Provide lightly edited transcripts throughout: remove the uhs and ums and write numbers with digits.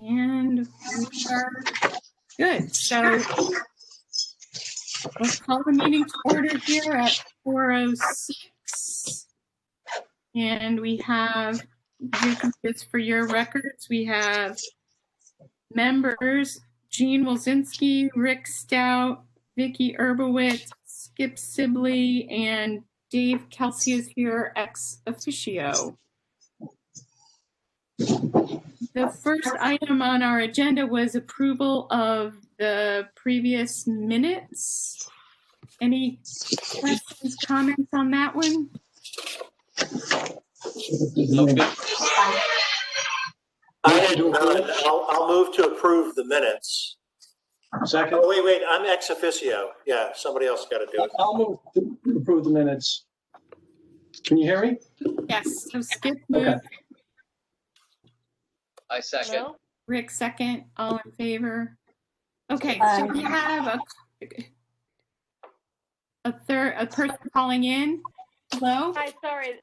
And we are good. So let's call the meeting to order here at 4:06. And we have, just for your records, we have members Jean Wilczynski, Rick Stout, Vicki Urbowitz, Skip Sibley, and Dave Kelsey is here ex officio. The first item on our agenda was approval of the previous minutes. Any questions, comments on that one? I had none. I'll move to approve the minutes. Second. Oh, wait, I'm ex officio. Yeah, somebody else got to do it. I'll move to approve the minutes. Can you hear me? Yes, so Skip moved. Okay. I second. Hello? Rick second, all in favor? Okay, so we have a person calling in. Hello? Hi, sorry.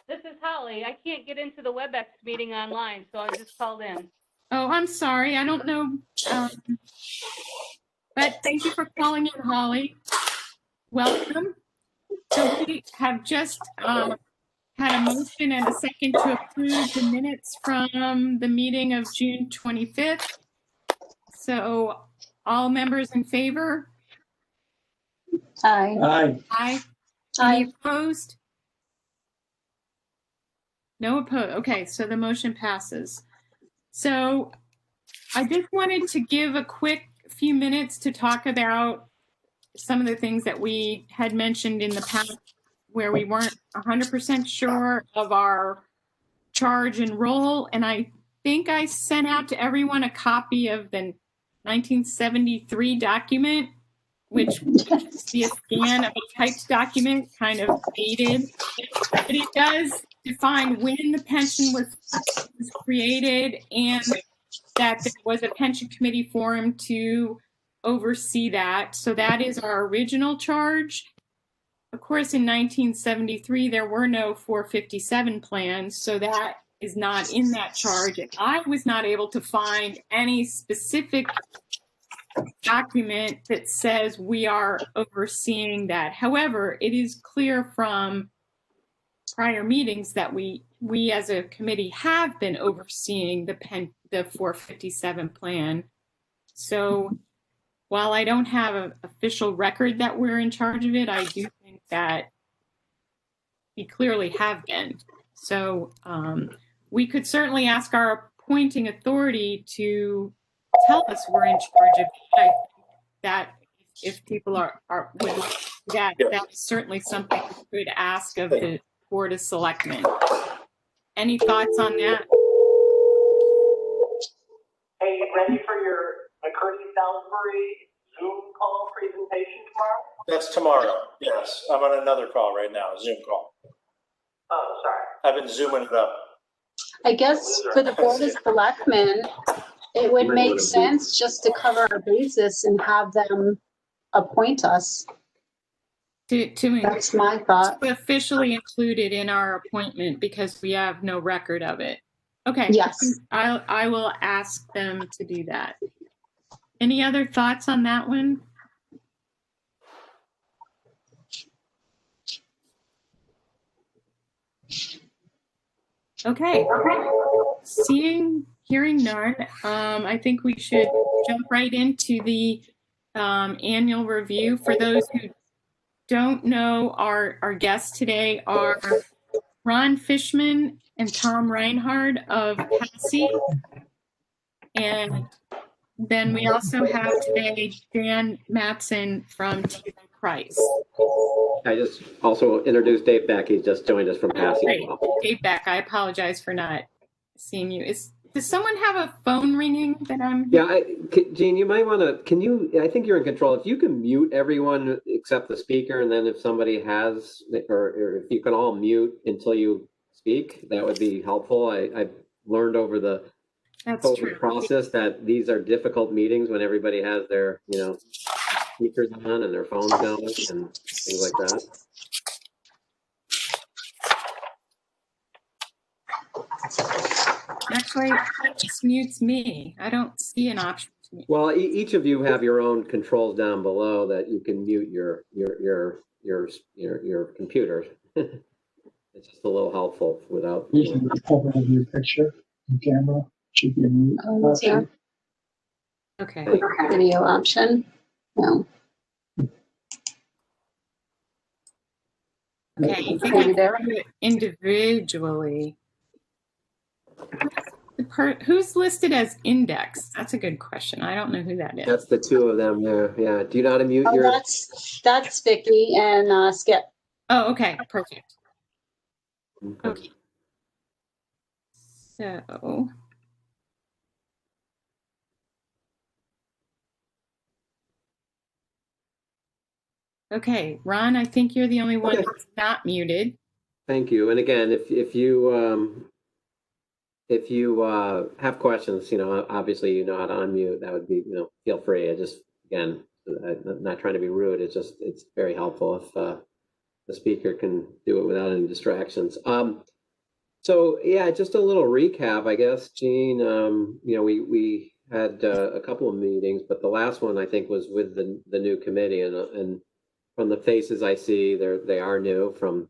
This is Holly. I can't get into the WebEx meeting online, so I just called in. Oh, I'm sorry. I don't know. But thank you for calling in, Holly. Welcome. So we have just had a motion and a second to approve the minutes from the meeting of June 25th. So all members in favor? Aye. Aye. Aye. Aye. Any opposed? No opposed. Okay, so the motion passes. So I just wanted to give a quick few minutes to talk about some of the things that we had mentioned in the past where we weren't 100% sure of our charge and roll. And I think I sent out to everyone a copy of the 1973 document, which is the scan of a typed document, kind of dated. But it does define when the pension was created and that there was a pension committee formed to oversee that. So that is our original charge. Of course, in 1973, there were no 457 plans, so that is not in that charge. And I was not able to find any specific document that says we are overseeing that. However, it is clear from prior meetings that we as a committee have been overseeing the 457 plan. So while I don't have an official record that we're in charge of it, I do think that we clearly have been. So we could certainly ask our appointing authority to tell us we're in charge of it. I think that if people would like that, that's certainly something we could ask of the Board of Selectmen. Any thoughts on that? Hey, ready for your McCurdy Salisbury Zoom call presentation tomorrow? That's tomorrow. Yes, I'm on another call right now, a Zoom call. Oh, sorry. I've been zooming it up. I guess for the Board of Selectmen, it would make sense just to cover our basis and have them appoint us. That's my thought. To officially included in our appointment because we have no record of it. Okay. Yes. I will ask them to do that. Any other thoughts on that one? Okay. Hearing none, I think we should jump right into the annual review. For those who don't know, our guests today are Ron Fishman and Tom Reinhard of Pasi. And then we also have today Dan Matson from T. Price. I just also introduced Dave Beck. He's just joined us from Pasi. Great. Dave Beck, I apologize for not seeing you. Does someone have a phone ringing that I'm... Yeah, Jean, you might want to, I think you're in control. If you can mute everyone except the speaker, and then if somebody has, or if you can all mute until you speak, that would be helpful. I've learned over the process that these are difficult meetings when everybody has their, speakers on and their phones going and things like that. Actually, it just mutes me. I don't see an option to mute. Well, each of you have your own controls down below that you can mute your computer. It's just a little helpful without. You can cover over your picture and camera. Should be a mute option. Okay. Video option. No. Okay. I think I Maybe can there. do it individually. Who's listed as index? That's a good question. I don't know who that is. That's the two of them there. Yeah. Do you know how to mute Oh, your? that's Vicky and Skip. Oh, okay. Perfect. Okay. So. Okay, Ron, I think you're the only one Okay. that's not muted. Thank you. And again, if you have questions, obviously you know how to unmute. That would be, feel free. I just, again, I'm not trying to be rude. It's very helpful if the speaker can do it without any distractions. So yeah, just a little recap, I guess, Gene. We had a couple of meetings, but the last one I think was with the new committee, and from the faces I see, they are new from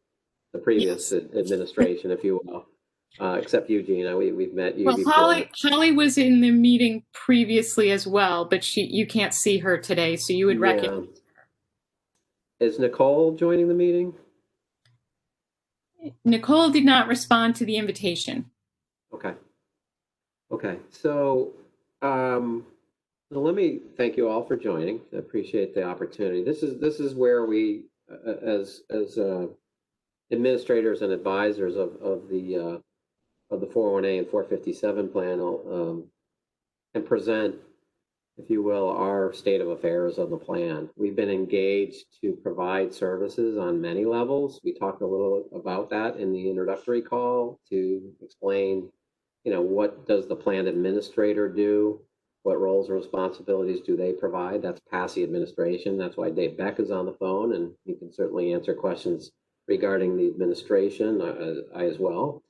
the previous administration, if you will. Except you, Gina, we've met you before. Holly was in the meeting previously as well, but you can't see her today, so you would recognize her. Is Nicole joining the meeting? Nicole did not respond to the invitation. Okay. So let me thank you all for joining. I appreciate the opportunity. This is where we, as administrators and advisors of the 401A and 457 plan, and present, if you will, our state of affairs on the plan. We've been engaged to provide services on many levels. We talked a little about that in the introductory call to explain, what does the plan administrator do? What roles and responsibilities do they provide? That's Pasi administration. That's why Dave Beck is on the phone, and he can certainly answer questions regarding the administration, I as well.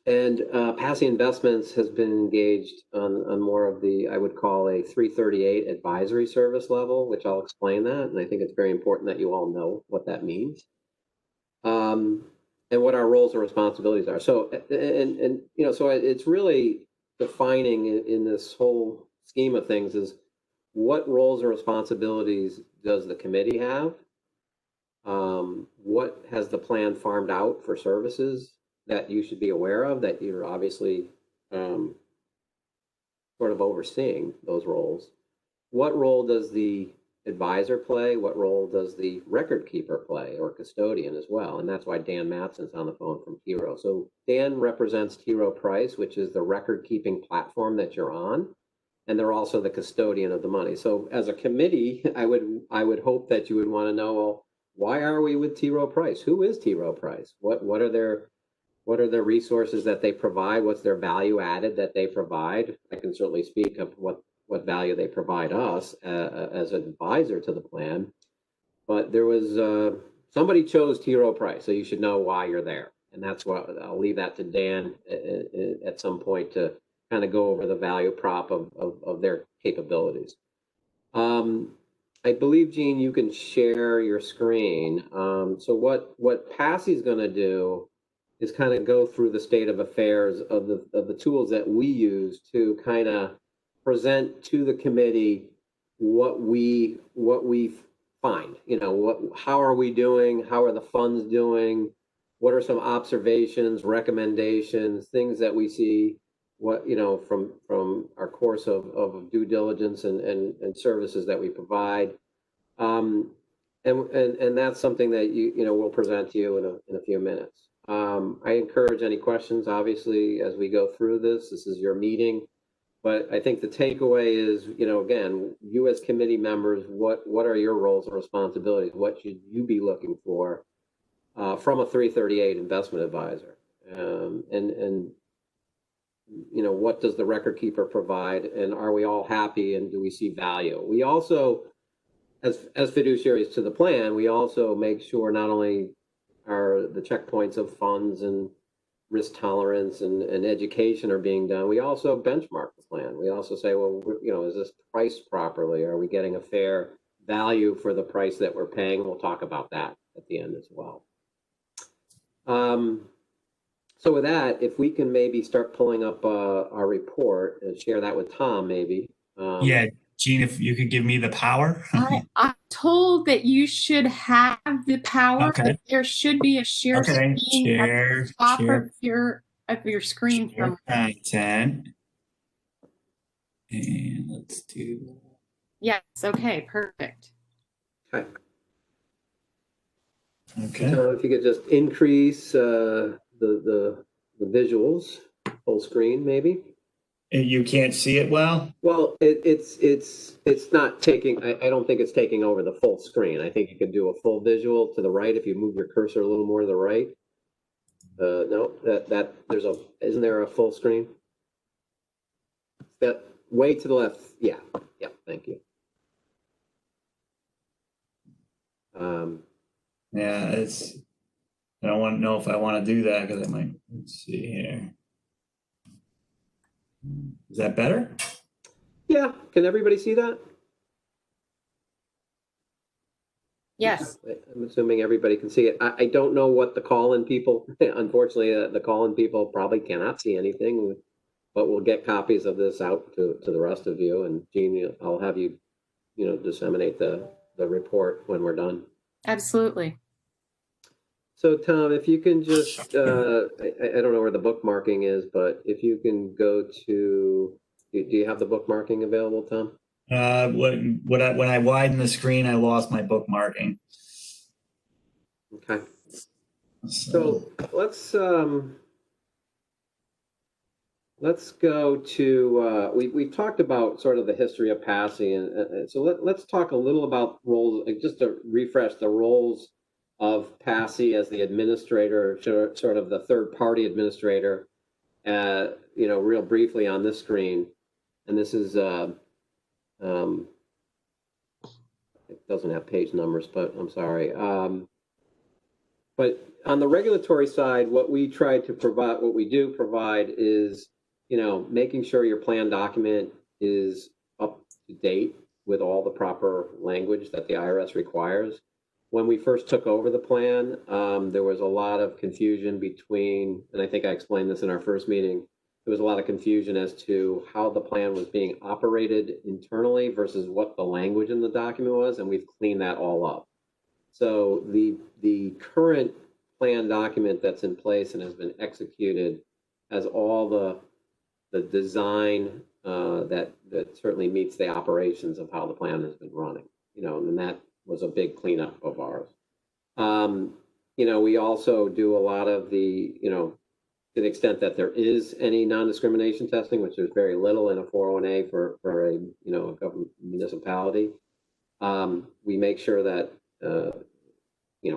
And Pasi Investments has been engaged on more of the, I would call a 338 advisory service level, which I'll explain that. And I think it's very important that you all know what that means. And what our roles and responsibilities are. So, so it's really defining in this whole scheme of things is what roles and responsibilities does the committee have? What has the plan farmed out for services that you should be aware of, that you're obviously sort of overseeing those roles? What role does the advisor play? What role does the record keeper play, or custodian as well? And that's why Dan Matson's on the phone from T. Rowe. So Dan represents T. Rowe Price, which is the record keeping platform that you're on, and they're also the custodian of the money. So as a committee, I would hope that you would want to know, well, why are we with T. Rowe Price? Who is T. Rowe Price? What are their resources that they provide? What's their value added that they provide? I can certainly speak of what value they provide us as an advisor to the plan. But there was somebody chose T. Rowe Price, so you should know why you're there. And that's what I'll leave that to Dan at some point to kind of go over the value prop of their capabilities. I believe, Gene, you can share your screen. So what Pasi's going to do is kind of go through the state of affairs of the tools that we use to kind of present to the committee what we find. How are we doing? How are the funds doing? What are some observations, recommendations, things that we see? From our course of due diligence and services that we provide, and that's something that we'll present to you in a few minutes. I encourage any questions, obviously, as we go through this. This is your meeting, but I think the takeaway is, again, you as committee members, what are your roles and responsibilities? What should you be looking for from a 338 investment advisor? And what does the record keeper provide, and are we all happy, and do we see value? We also, as fiduciaries to the plan, we also make sure not only are the checkpoints of funds and risk tolerance and education are being done, we also benchmark the plan. We also say, well, is this priced properly? Are we getting a fair value for the price that we're paying? We'll talk about that at the end as well. So with that, if we can maybe start pulling up our report and share that with Tom, maybe. Yeah, Gene, if you could give me the power. I'm told that you should have the power. Okay. But there should be a share Okay, screen at the top of your screen. share content. And let's do. Yes. Okay. Perfect. Okay. Okay. So if you could just increase the visuals, full screen, maybe. You can't see it well? Well, it's not taking. I don't think it's taking over the full screen. I think you could do a full visual to the right if you move your cursor a little more to the right. No, that isn't there a full screen? That way to the left. Yeah. Thank you. Yeah, I don't want to know if I want to do that because I might. Let's see here. Is that better? Yeah. Can everybody see that? Yes. I'm assuming everybody can see it. I don't know what the call-in people, unfortunately, the call-in people probably cannot see anything, but we'll get copies of this out to the rest of you. And Jean, I'll have you, disseminate the report when we're done. Absolutely. So Tom, if you can just, I don't know where the bookmarking is, but if you can go to, do you have the bookmarking available, Tom? When I widen the screen, I lost my bookmarking. Okay. So let's go to, we've talked about sort of the history of Pasi, and so let's talk a little about roles, just to refresh the roles of Pasi as the administrator, sort of the third-party administrator, real briefly on this screen. And this is, it doesn't have page numbers, but I'm sorry. But on the regulatory side, what we do provide is, making sure your plan document is up to date with all the proper language that the IRS requires. When we first took over the plan, there was a lot of confusion between, and I think I explained this in our first meeting, there was a lot of confusion as to how the plan was being operated internally versus what the language in the document was, and we've cleaned that all up. So the current plan document that's in place and has been executed has all the design that certainly meets the operations of how the plan has been running, and that was a big cleanup of ours. We also do a lot of the, to the extent that there is any non-discrimination testing, which there's very little in a 401A for a government municipality. We make sure that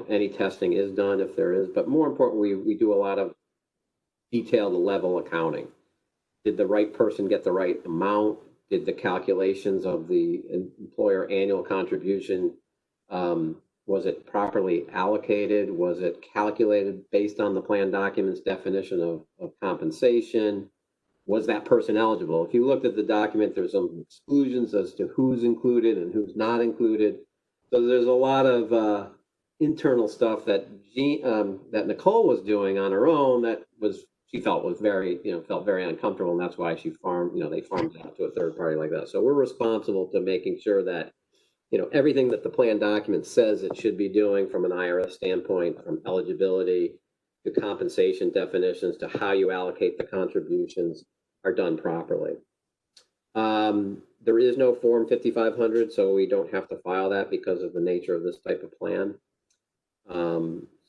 any testing is done if there is, but more importantly, we do a lot of detailed level accounting. Did the right person get the right amount? Did the calculations of the employer annual contribution, was it properly allocated? Was it calculated based on the plan document's definition of compensation? Was that person eligible? If you looked at the document, there's some exclusions as to who's included and who's not included. So there's a lot of internal stuff that that Nicole was doing on her own that she felt was very, felt very uncomfortable, and that's why she they farmed it out to a third party like that. So we're responsible to making sure that, everything that the plan document says it should be doing from an IRS standpoint, from eligibility to compensation definitions to how you allocate the contributions, are done properly. There is no Form 5500, so we don't have to file that because of the nature of this type of plan.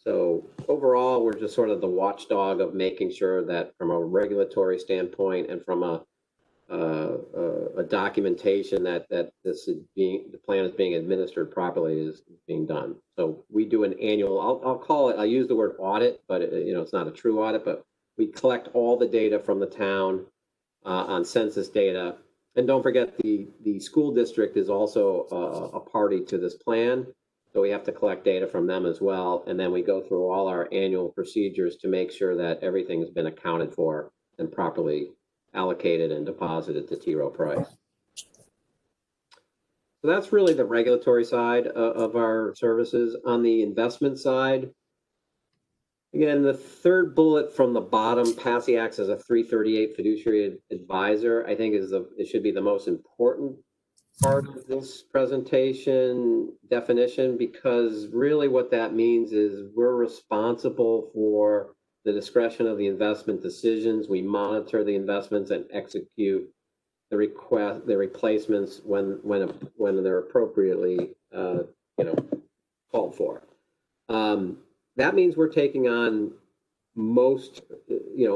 So overall, we're just sort of the watchdog of making sure that from a regulatory standpoint and from a documentation that the plan is being administered properly is being done. So we do an annual, I'll use the word audit, but it's not a true audit, but we collect all the data from the town on census data. And don't forget the school district is also a party to this plan. So we have to collect data from them as well. And then we go through all our annual procedures to make sure that everything has been accounted for and properly allocated and deposited to T. Rowe Price. So that's really the regulatory side of our services. On the investment side, again, the third bullet from the bottom, Pasi acts as a 338 fiduciary advisor, I think it should be the most important part of this presentation definition, because really what that means is we're responsible for the discretion of the investment decisions. We monitor the investments and execute the replacements when they're appropriately called for. That means we're taking on most,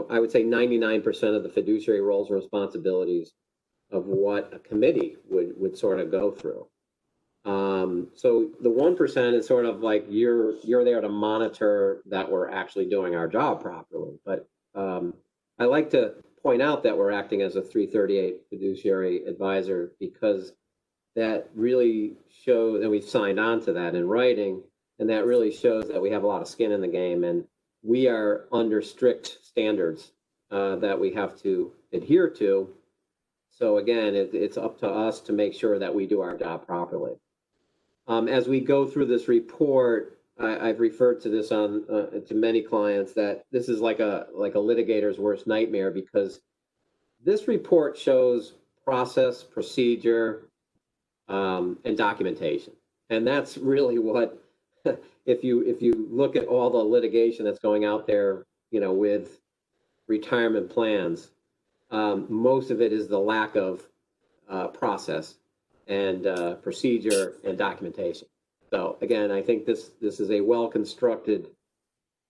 I would say 99% of the fiduciary roles and responsibilities of what a committee would sort of go through. So the 1% is sort of like you're there to monitor that we're actually doing our job properly. But I like to point out that we're acting as a 338 fiduciary advisor, because that really shows, and we've signed on to that in writing, and that really shows that we have a lot of skin in the game, and we are under strict standards that we have to adhere to. So again, it's up to us to make sure that we do our job properly. As we go through this report, I've referred to this to many clients that this is like a litigator's worst nightmare, because this report shows process, procedure, and documentation, and that's really what. If you look at all the litigation that's going out there, with retirement plans, most of it is the lack of process and procedure and documentation. So again, I think this is a well-constructed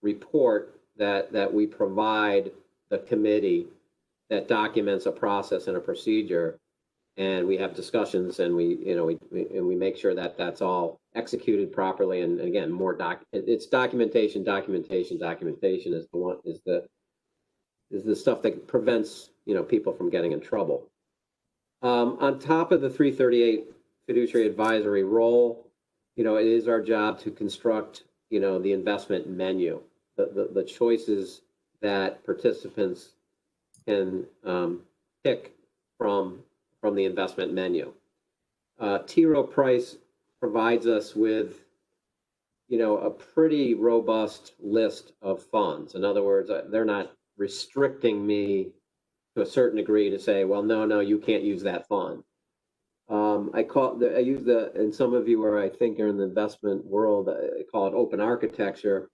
report that we provide the committee that documents a process and a procedure, and we have discussions, and we make sure that that's all executed properly. And again, it's documentation is the stuff that prevents people from getting in trouble. On top of the 338 fiduciary advisory role, it is our job to construct the investment menu, the choices that participants can pick from the investment menu. T. Rowe Price provides us with, a pretty robust list of funds. In other words, they're not restricting me to a certain degree to say, well, no, you can't use that fund. And some of you are, I think, are in the investment world, I call it open architecture.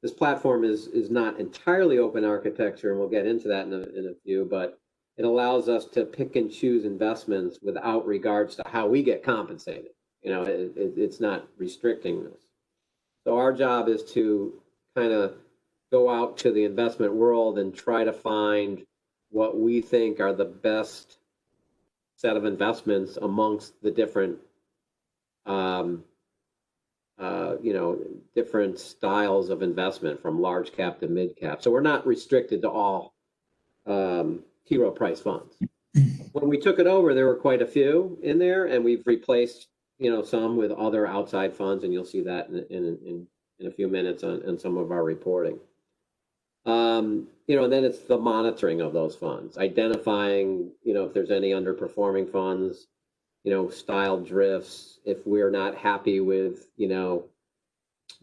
This platform is not entirely open architecture, and we'll get into that in a few, but it allows us to pick and choose investments without regards to how we get compensated. It's not restricting us. So our job is to kind of go out to the investment world and try to find what we think are the best set of investments amongst the different, different styles of investment, from large cap to mid cap. So we're not restricted to all T. Rowe Price funds. When we took it over, there were quite a few in there, and we've replaced, some with other outside funds, and you'll see that in a few minutes on some of our reporting. And then it's the monitoring of those funds, identifying, if there's any underperforming funds, style drifts, if we're not happy with, the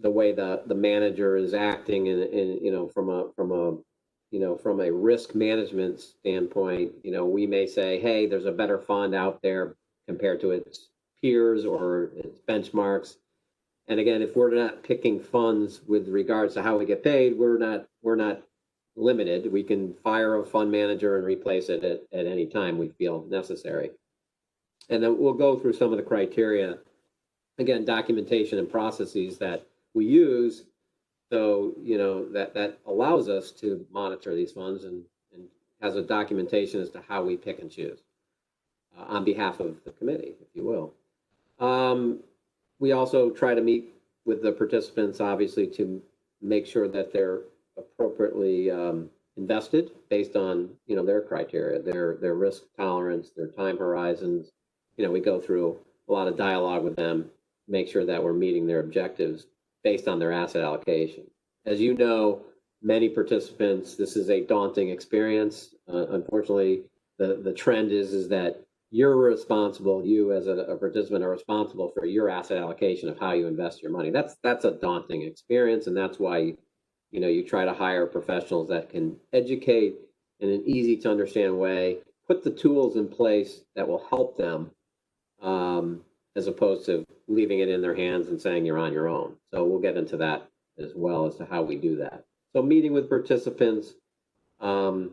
way the manager is acting, and from a risk management standpoint, we may say, hey, there's a better fund out there compared to its peers or its benchmarks. And again, if we're not picking funds with regards to how we get paid, we're not limited. We can fire a fund manager and replace it at any time we feel necessary. And then we'll go through some of the criteria, again, documentation and processes that we use. So, that allows us to monitor these funds and has a documentation as to how we pick and choose on behalf of the committee, if you will. We also try to meet with the participants, obviously, to make sure that they're appropriately invested based on, their criteria, their risk tolerance, their time horizons. We go through a lot of dialogue with them make sure that we're meeting their objectives based on their asset allocation. As you know, many participants, this is a daunting experience. Unfortunately, the trend is that you're responsible, you as a participant are responsible for your asset allocation of how you invest your money. That's a daunting experience, and that's why you try to hire professionals that can educate in an easy to understand way, put the tools in place that will help them, as opposed to leaving it in their hands and saying you're on your own. So we'll get into that as well as to how we do that. So meeting with participants, and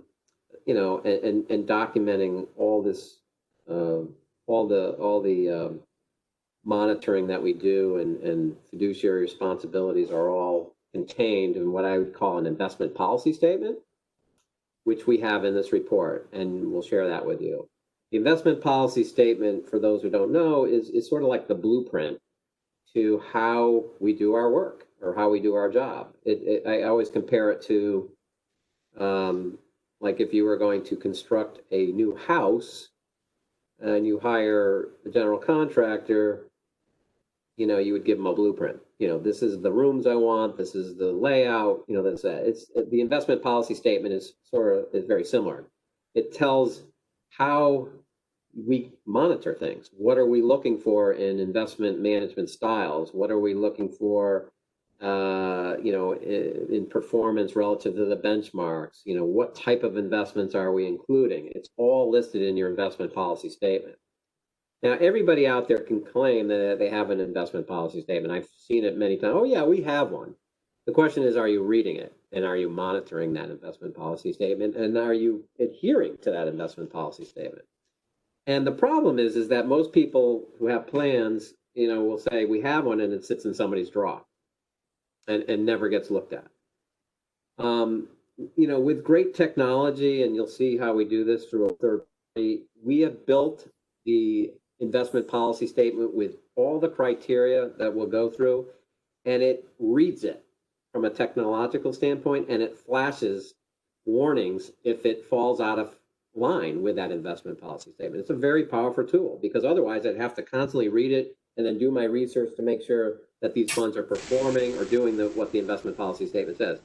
documenting all this, all the monitoring that we do and fiduciary responsibilities are all contained in what I would call an investment policy statement, which we have in this report, and we'll share that with you. The investment policy statement, for those who don't know, is sort of like the blueprint to how we do our work or how we do our job. I always compare it to, like if you were going to construct a new house and you hire a general contractor, you would give them a blueprint. This is the rooms I want, this is the layout, that's that. It's the investment policy statement is very similar. It tells how we monitor things. What are we looking for in investment management styles? What are we looking for, in performance relative to the benchmarks? What type of investments are we including? It's all listed in your investment policy statement. Now, everybody out there can claim that they have an investment policy statement. I've seen it many times. Oh, yeah, we have one. The question is, are you reading it? And are you monitoring that investment policy statement? And are you adhering to that investment policy statement? And the problem is that most people who have plans, will say we have one and it sits in somebody's drawer and never gets looked at. With great technology, and you'll see how we do this through a third party, we have built the investment policy statement with all the criteria that we'll go through, and it reads it from a technological standpoint, and it flashes warnings if it falls out of line with that investment policy statement. It's a very powerful tool, because otherwise I'd have to constantly read it and then do my research to make sure that these funds are performing or doing what the investment policy statement says.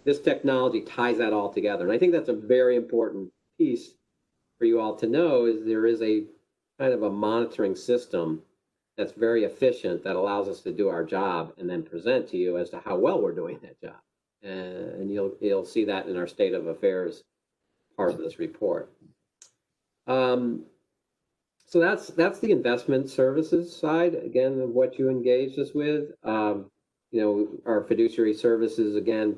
This technology ties that all together. And I think that's a very important piece for you all to know, is there is a kind of a monitoring system that's very efficient that allows us to do our job and then present to you as to how well we're doing that job. And you'll see that in our state of affairs part of this report. So that's the investment services side, again, of what you engaged us with. Our fiduciary services, again,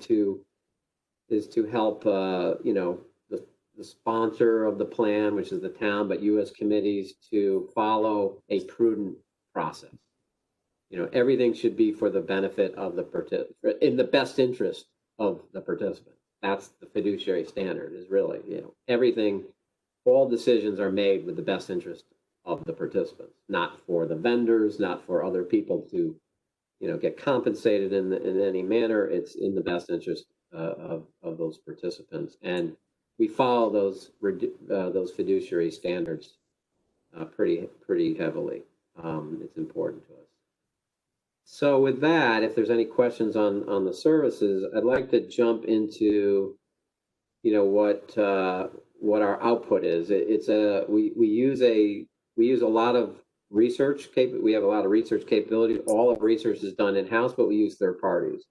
is to help, the sponsor of the plan, which is the town, but you as committees to follow a prudent process. Everything should be for the benefit of the participant, in the best interest of the participant. That's the fiduciary standard, is really, everything, all decisions are made with the best interest of the participants, not for the vendors, not for other people to, get compensated in any manner. It's in the best interest of those participants. And we follow those fiduciary standards pretty heavily. It's important to us. So with that, if there's any questions on the services, I'd like to jump into, what our output is. We use a lot of research. We have a lot of research capability. All of research is done in-house, but we use third parties.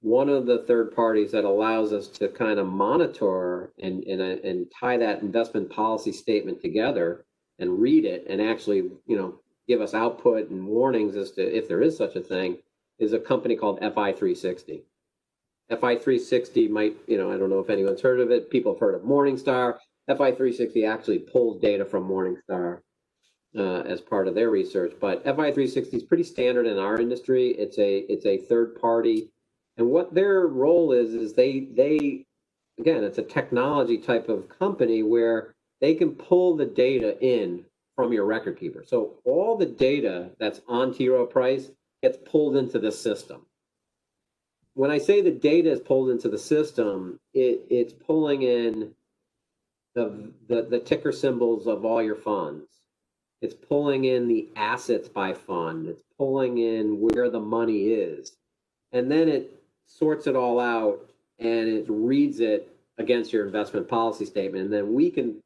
One of the third parties that allows us to kind of monitor and tie that investment policy statement together and read it and actually, give us output and warnings as to if there is such a thing, is a company called FI360. FI360 might, I don't know if anyone's heard of it. People have heard of Morningstar. FI360 actually pulls data from Morningstar as part of their research, but FI360 is pretty standard in our industry. It's a third party. And what their role is they again, it's a technology type of company where they can pull the data in from your record keeper. So all the data that's on T. Rowe Price gets pulled into the system. When I say the data is pulled into the system, it's pulling in the ticker symbols of all your funds. It's pulling in the assets by fund. It's pulling in where the money is. And then it sorts it all out and it reads it against your investment policy statement. And then we can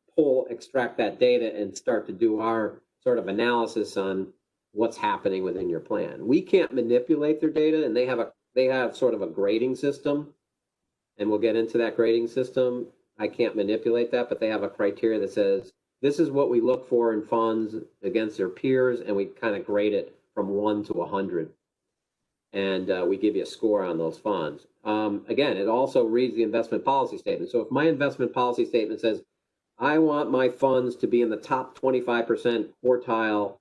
extract that data and start to do our sort of analysis on what's happening within your plan. We can't manipulate their data, and they have sort of a grading system, and we'll get into that grading system. I can't manipulate that, but they have a criteria that says, this is what we look for in funds against their peers, and we kind of grade it from 1 to 100. And we give you a score on those funds. Again, it also reads the investment policy statement. So if my investment policy statement says, I want my funds to be in the top 25% quartile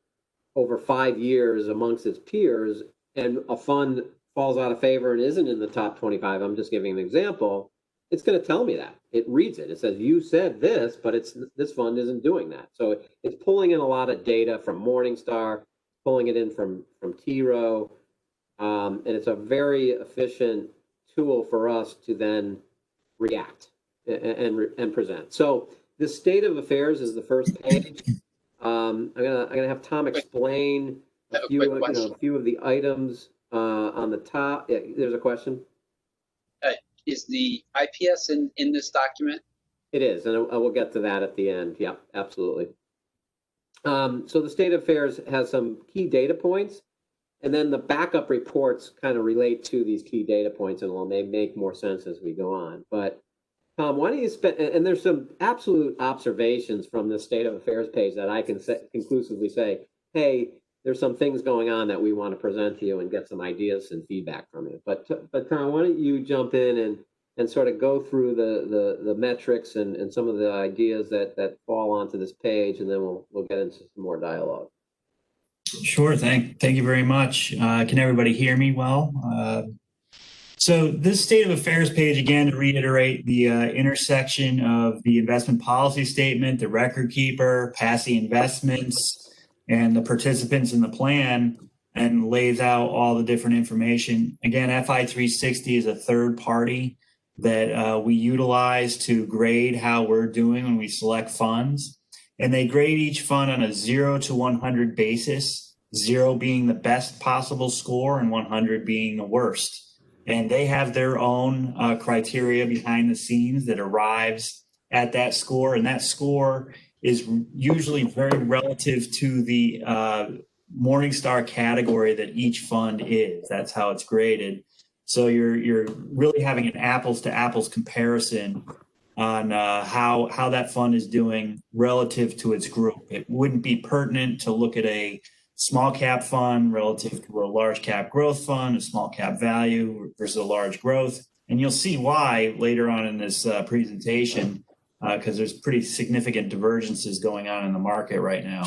over 5 years amongst its peers, and a fund falls out of favor and isn't in the top 25, I'm just giving an example, it's going to tell me that. It reads it. It says, you said this, but this fund isn't doing that. So it's pulling in a lot of data from Morningstar, pulling it in from T Rowe, and it's a very efficient tool for us to then react and present. So the state of affairs is the first page. I'm gonna have Tom explain a few of the items on the top. Yeah, there's a question. Is the IPS in this document? It is, and I will get to that at the end. Yeah, absolutely. So the state of affairs has some key data points, and then the backup reports kind of relate to these key data points, and will make more sense as we go on. But Tom, why don't you spend, and there's some absolute observations from the state of affairs page that I can conclusively say, hey, there's some things going on that we want to present to you and get some ideas and feedback from you. But Tom, why don't you jump in and sort of go through the metrics and some of the ideas that fall onto this page, and then we'll get into some more dialogue. Sure. Thank you very much. Can everybody hear me well? So this state of affairs page, again, to reiterate the intersection of the investment policy statement, the record keeper, Pasi investments, and the participants in the plan, and lays out all the different information. Again, FI360 is a third party that we utilize to grade how we're doing when we select funds. And they grade each fund on a 0 to 100 basis, 0 being the best possible score and 100 being the worst. And they have their own criteria behind the scenes that arrives at that score. And that score is usually very relative to the Morningstar category that each fund is. That's how it's graded. So you're really having an apples to apples comparison on how that fund is doing relative to its group. It wouldn't be pertinent to look at a small cap fund relative to a large cap growth fund, a small cap value versus a large growth. And you'll see why later on in this presentation, because there's pretty significant divergences going on in the market right now.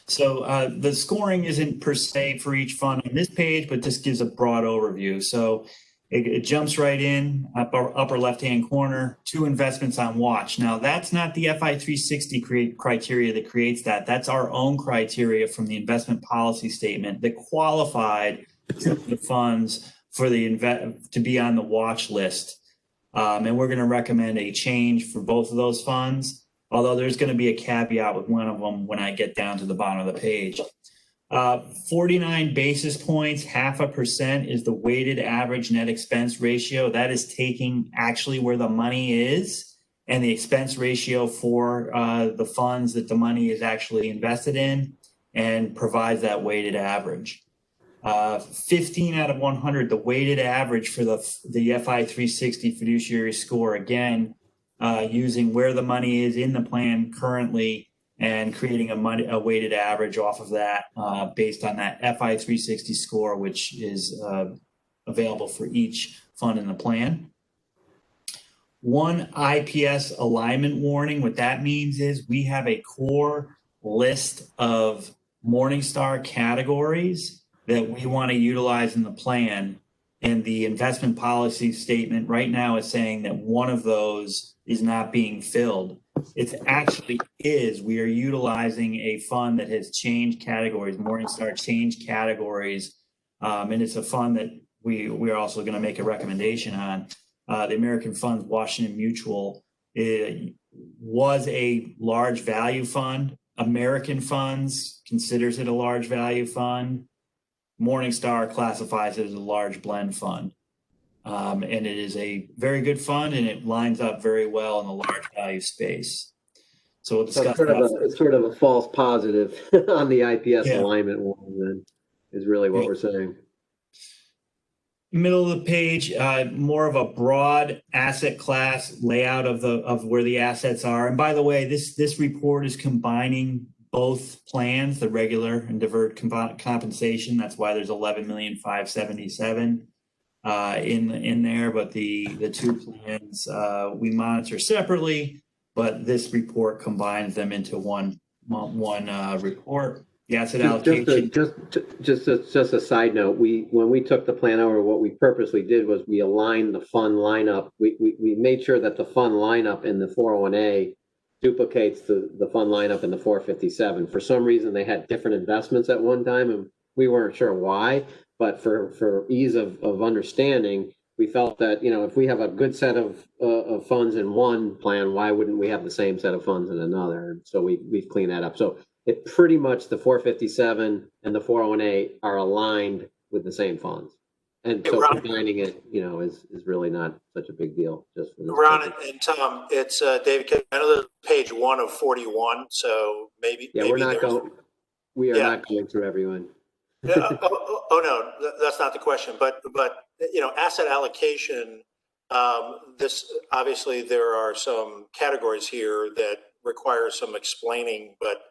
So the scoring isn't per se for each fund on this page, but just gives a broad overview. So it jumps right in, upper left-hand corner, 2 investments on watch. Now, that's not the FI360 criteria that creates that. That's our own criteria from the investment policy statement that qualified the funds for to be on the watch list. And we're going to recommend a change for both of those funds, although there's going to be a caveat with one of them when I get down to the bottom of the page. 49 basis points, 0.5% is the weighted average net expense ratio. That is taking actually where the money is and the expense ratio for the funds that the money is actually invested in, and provides that weighted average. 15 out of 100, the weighted average for the FI360 fiduciary score, again, using where the money is in the plan currently and creating a weighted average off of that based on that FI360 score, which is available for each fund in the plan. 1 IPS alignment warning. What that means is we have a core list of Morningstar categories that we want to utilize in the plan. And the investment policy statement right now is saying that one of those is not being filled. It actually is. We are utilizing a fund that has changed categories. Morningstar changed categories, and it's a fund that we are also going to make a recommendation on. The American Funds Washington Mutual was a large value fund American Funds considers it a large value fund. Morningstar classifies it as a large blend fund. And it is a very good fund, and it lines up very well in the large value space. So we'll discuss that. It's sort of a false positive on the IPS Yeah. alignment one, then, is really what we're saying. Middle of the page, more of a broad asset class layout of where the assets are. And by the way, this report is combining both plans, the regular and deferred compensation. That's why there's 11,577,000 in there. But the two plans we monitor separately, but this report combines them into one report. The asset allocation. Just a side note. When we took the plan over, what we purposely did was we aligned the fund lineup. We made sure that the fund lineup in the 401A duplicates the fund lineup in the 457. For some reason, they had different investments at one time, and we weren't sure why. But for ease of understanding, we felt that, if we have a good set of funds in one plan, why wouldn't we have the same set of funds in another? And so we've cleaned that up. So it pretty much, the 457 and the 401A are aligned with the same funds. And so combining it, is really not such a big deal. Just for Ron and Tom, it's David. I know there's page 1 of 41, so maybe. Yeah, maybe we are not going through everyone. No, that's not the question. But asset allocation. This obviously there are some categories here that require some explaining, but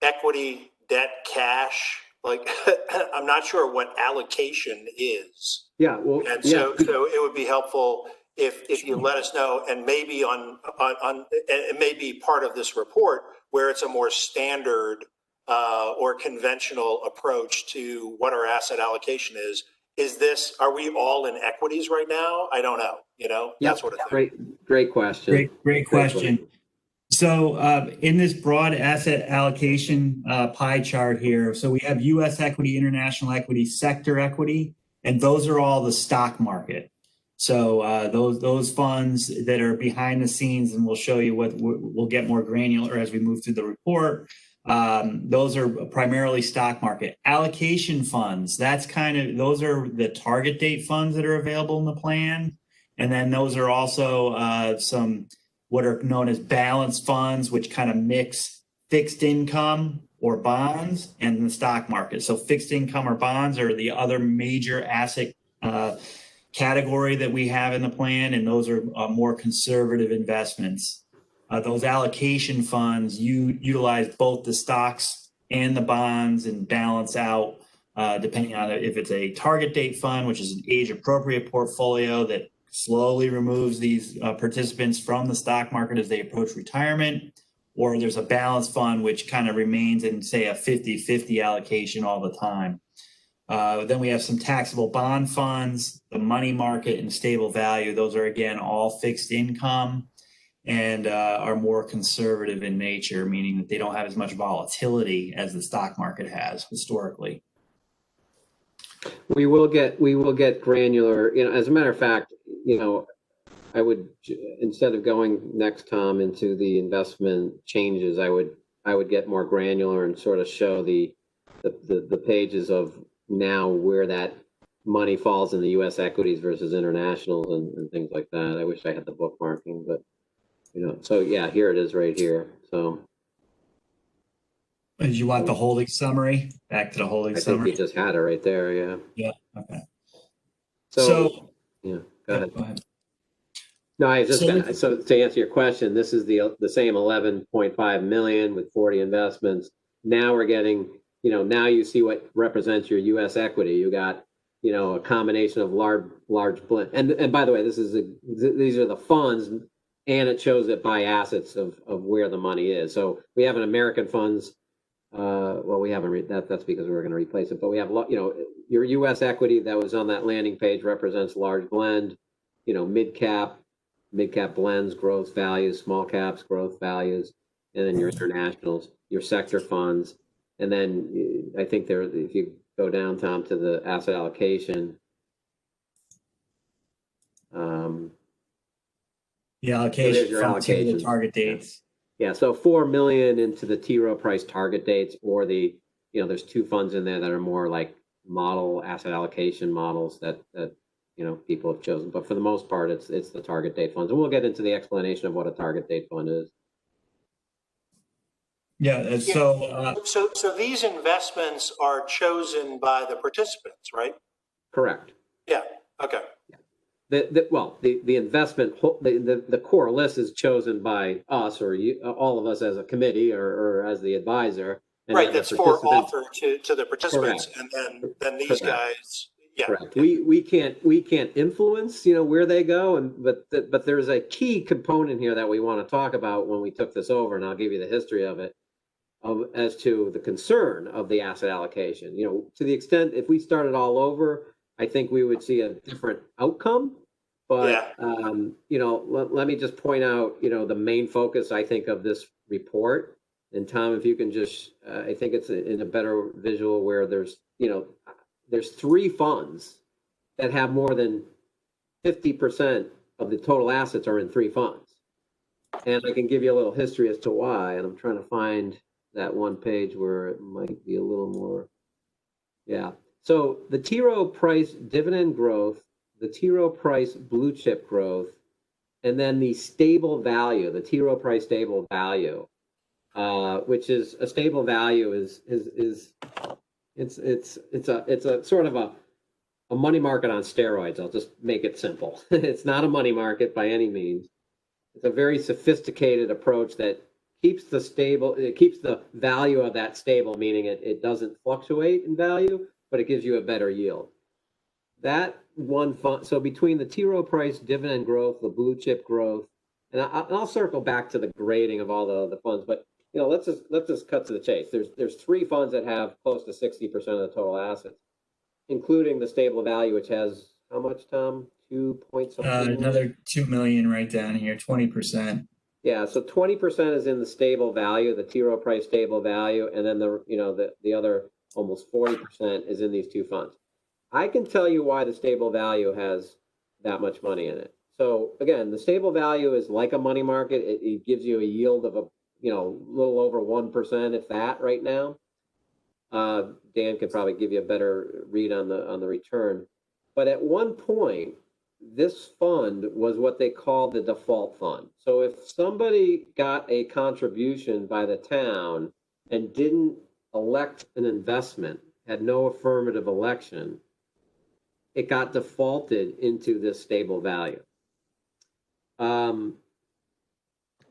equity, debt, cash. Like, I'm not sure what allocation is. Yeah, well, and so it would be helpful if you let us know, and maybe on it may be part of this report where it's a more standard or conventional approach to what our asset allocation is. Are we all in equities right now? I don't know. That sort of thing. Great question. Great question. So in this broad asset allocation pie chart here, so we have U.S. equity, international equity, sector equity, and those are all the stock market. So those funds that are behind the scenes, and we'll show you what we'll get more granular as we move through the report. Those are primarily stock market. Allocation funds, those are the target date funds that are available in the plan. And then those are also some what are known as balanced funds, which kind of mix fixed income or bonds and the stock market. So fixed income or bonds are the other major asset category that we have in the plan, and those are more conservative investments. Those allocation funds utilize both the stocks and the bonds and balance out depending on if it's a target date fund, which is an age appropriate portfolio that slowly removes these participants from the stock market as they approach retirement, or there's a balanced fund which kind of remains in, say, a 50-50 allocation all the time. Then we have some taxable bond funds, the money market, and stable value. Those are, again, all fixed income and are more conservative in nature, meaning that they don't have as much volatility as the stock market has historically. We will get granular. As a matter of fact, I would, instead of going next, Tom, into the investment changes, I would get more granular and sort of show the pages of now where that money falls in the U.S. equities versus internationals and things like that. I wish I had the bookmarking, but so yeah, here it is right here. So. Did you want the holding summary? Back to the holding summary. I think you just had it right there. Yeah. Yeah. Okay. So yeah, go ahead. No, I was just so to answer your question, this is the same 11.5 million with 40 investments. Now we're getting, now you see what represents your U.S. equity. You got, a combination of large blend. And by the way, these are the funds, and it shows it by assets of where the money is. So we have an American funds. Well, we haven't that's because we were going to replace it, but we have, your U.S. equity that was on that landing page represents large blend, mid cap blends, growth values, small caps, growth values, and then your internationals, your sector funds. And then I think if you go down, Tom, to the asset allocation. The allocation so from the target dates. Yeah, so 4 million into the T. Rowe Price target dates, or the, there's two funds in there that are more like model asset allocation models that people have chosen. But for the most part, it's the target date funds. And we'll get into the explanation of what a target date fund is. Yeah. So these investments are chosen by the participants, right? Correct. Yeah. Okay. The investment, the core list is chosen by us, or you, all of us as a committee, or as the advisor. And right. That's for offer to the participants. Correct. And then these guys. Yeah. Correct. We can't influence, where they go, but there's a key component here that we want to talk about when we took this over, and I'll give you the history of it, as to the concern of the asset allocation. To the extent, if we started all over, I think we would see a different outcome. But let me just point out, the main focus, I think, of this report. And Tom, if you can just, I think it's in a better visual where there's three funds that have more than 50% of the total assets are in three funds. And I can give you a little history as to why. And I'm trying to find that one page where it might be a little more. Yeah. So the T. Rowe Price dividend growth, the T. Rowe Price blue chip growth, and then the stable value, the T. Rowe Price stable value, which is a stable value is it's a sort of a money market on steroids. I'll just make it simple. It's not a money market by any means. It's a very sophisticated approach that keeps the value of that stable, meaning it doesn't fluctuate in value, but it gives you a better yield. That one fund, so between the T. Rowe Price dividend growth, the blue chip growth, and I'll circle back to the grading of all the funds, but let's just cut to the chase. There's three funds that have close to 60% of the total assets, including the stable value, which has how much, Tom? 2 point something. Another 2 million right down here, 20%. Yeah, so 20% is in the stable value, the T. Rowe Price stable value, and then the other almost 40% is in these two funds. I can tell you why the stable value has that much money in it. So again, the stable value is like a money market. It gives you a yield of a little over 1%, if that, right now. Dan could probably give you a better read on the return. But at one point, this fund was what they called the default fund. So if somebody got a contribution by the town and didn't elect an investment, had no affirmative election, it got defaulted into this stable value. And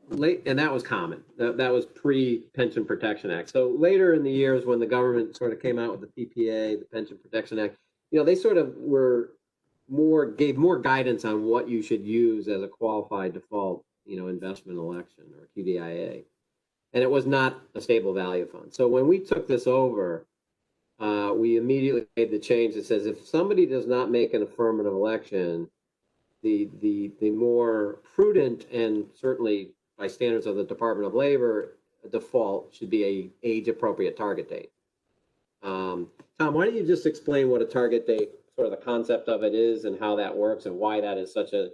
that was common. That was pre-Pension Protection Act. So later in the years, when the government sort of came out with the PPA, the Pension Protection Act, they sort of gave more guidance on what you should use as a qualified default, investment election, or QDIA. And it was not a stable value fund. So when we took this over, we immediately made the change that says if somebody does not make an affirmative election, the more prudent, and certainly by standards of the Department of Labor, default should be a age-appropriate target date. Tom, why don't you just explain what a target date, sort of the concept of it is, and how that works, and why that is such an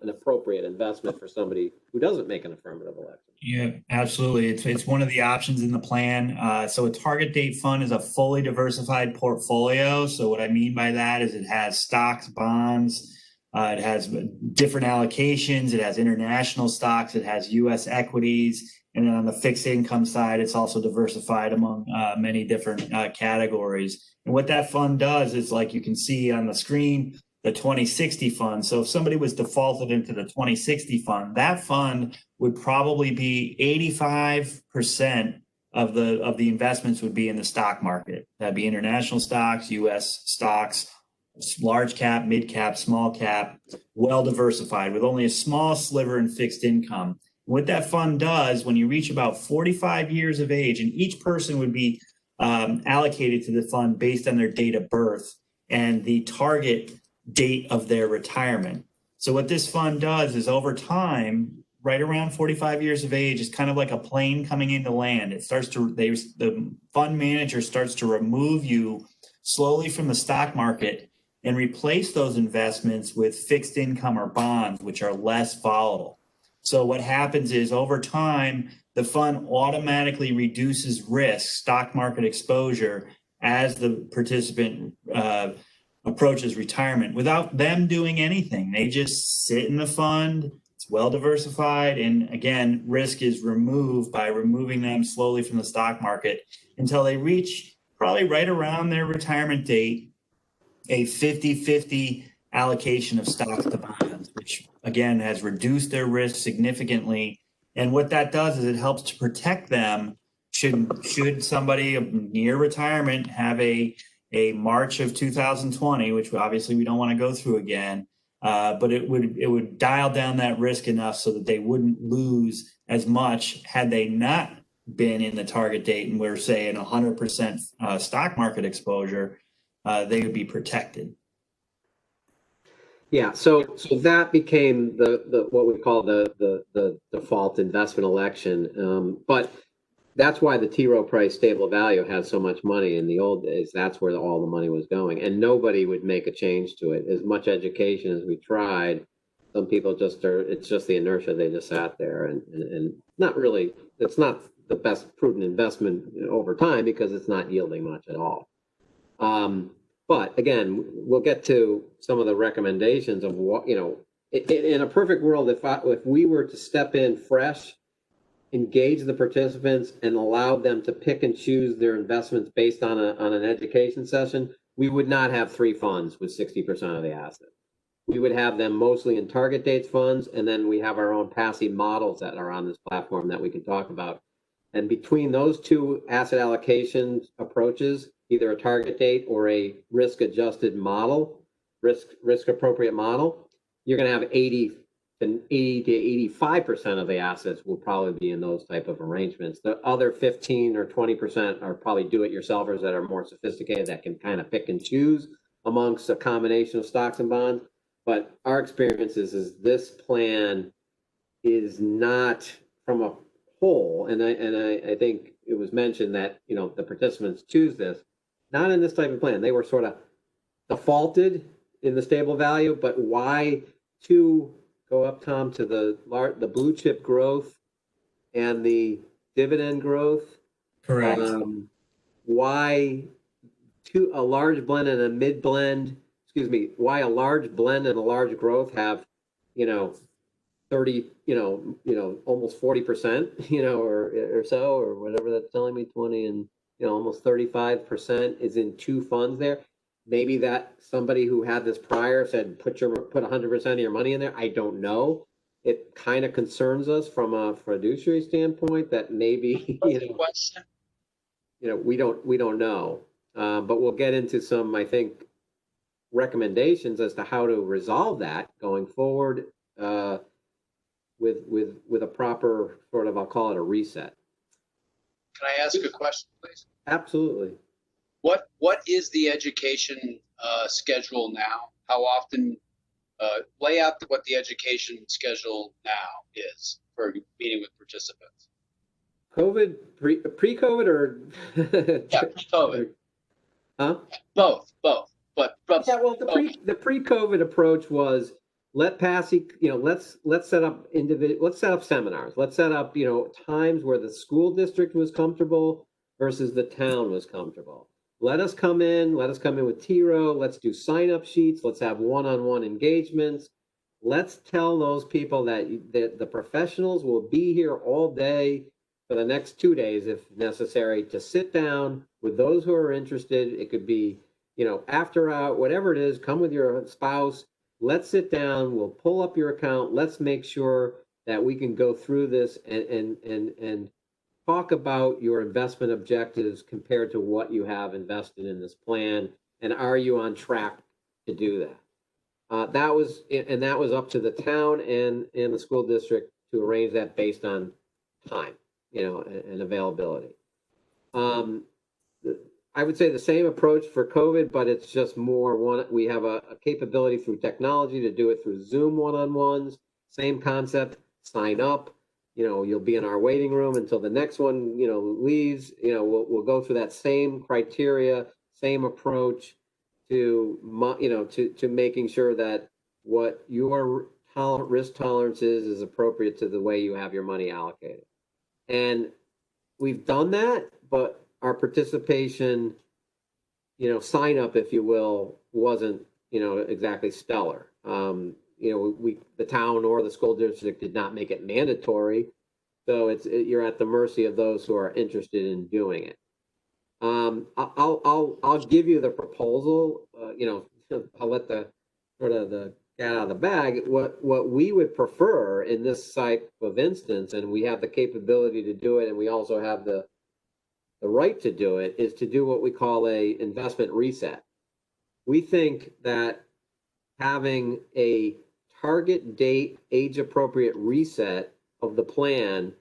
appropriate investment for somebody who doesn't make an affirmative election. Yeah, absolutely. It's one of the options in the plan. So a target date fund is a fully diversified portfolio. So what I mean by that is it has stocks, bonds, it has different allocations, it has international stocks, it has U.S. equities, and then on the fixed income side, it's also diversified among many different categories. And what that fund does is, like you can see on the screen, the 2060 fund. So if somebody was defaulted into the 2060 fund, that fund would probably be 85% of the investments would be in the stock market. That'd be international stocks, U.S. stocks, large cap, mid cap, small cap, well diversified, with only a small sliver in fixed income. What that fund does, when you reach about 45 years of age, and each person would be allocated to the fund based on their date of birth and the target date of their retirement. So what this fund does is, over time, right around 45 years of age, is kind of like a plane coming into land. It starts to, the fund manager starts to remove you slowly from the stock market and replace those investments with fixed income or bonds, which are less volatile. So what happens is over time, the fund automatically reduces risk, stock market exposure, as the participant approaches retirement without them doing anything. They just sit in the fund. It's well diversified. And again, risk is removed by removing them slowly from the stock market until they reach probably right around their retirement date, a 50-50 allocation of stocks to bonds, which again has reduced their risk significantly. And what that does is it helps to protect them should somebody near retirement have a March of 2020, which obviously we don't want to go through again. But it would dial down that risk enough so that they wouldn't lose as much had they not been in the target date and we're saying 100% stock market exposure. They would be protected. Yeah, so that became the what we call the default investment election. But that's why the T. Rowe Price stable value has so much money in the old days. That's where all the money was going, and nobody would make a change to it. As much education as we tried, some people just are. It's just the inertia. They just sat there, and not really. It's not the best prudent investment over time because it's not yielding much at all. But again, we'll get to some of the recommendations of what, in a perfect world, if we were to step in fresh, engage the participants and allow them to pick and choose their investments based on an education session, we would not have 3 funds with 60% of the assets. We would have them mostly in target dates funds, and then we have our own Pasi models that are on this platform that we can talk about. And between those 2 asset allocation approaches, either a target date or a risk adjusted model, risk appropriate model, you're going to have 80 to 85% of the assets will probably be in those type of arrangements. The other 15 or 20% are probably do-it-yourselfers that are more sophisticated that can kind of pick and choose amongst a combination of stocks and bonds. But our experience is this plan is not from a whole, and I think it was mentioned that the participants choose this, not in this type of plan. They were sort of defaulted in the stable value, but why to go up, Tom, to the blue chip growth and the dividend growth? Correct. Why to a large blend and a mid blend? Excuse me. Why a large blend and a large growth have 30, almost 40%, or so, or whatever that's telling me, 20 and, almost 35% is in 2 funds there. Maybe that somebody who had this prior said, put 100% of your money in there. I don't know. It kind of concerns us from a fiduciary standpoint that maybe, we don't know. But we'll get into some, I think, recommendations as to how to resolve that going forward, with a proper sort of, I'll call it a reset. Can I ask a question, please? Absolutely. What is the education schedule now? How often, lay out what the education schedule now is for meeting with participants? COVID, pre-COVID or? Yeah, pre-COVID. Huh? Both. But yeah, well, the pre-COVID approach was let Pasi, let's set up seminars. Let's set up, times where the school district was comfortable versus the town was comfortable. Let us come in with T. Rowe. Let's do sign-up sheets. Let's have one-on-one engagements. Let's tell those people that the professionals will be here all day for the next 2 days, if necessary, to sit down with those who are interested. It could be, after out, whatever it is, come with your spouse. Let's sit down. We'll pull up your account. Let's make sure that we can go through this and talk about your investment objectives compared to what you have invested in this plan, and are you on track to do that? That was up to the town and the school district to arrange that based on time, and availability. I would say the same approach for COVID, but it's just more we have a capability through technology to do it through Zoom one-on-ones. Same concept, sign up. You'll be in our waiting room until the next one, leaves. We'll go through that same criteria, same approach to making sure that what your risk tolerance is appropriate to the way you have your money allocated. And we've done that, but our participation, sign up, if you will, wasn't, exactly stellar. The town or the school district did not make it mandatory. So you're at the mercy of those who are interested in doing it. I'll give you the proposal. I'll let the cat out of the bag. What we would prefer in this type of instance, and we have the capability to do it, and we also have the right to do it, is to do what we call a investment reset. We think that having a target date, age appropriate reset of the plan,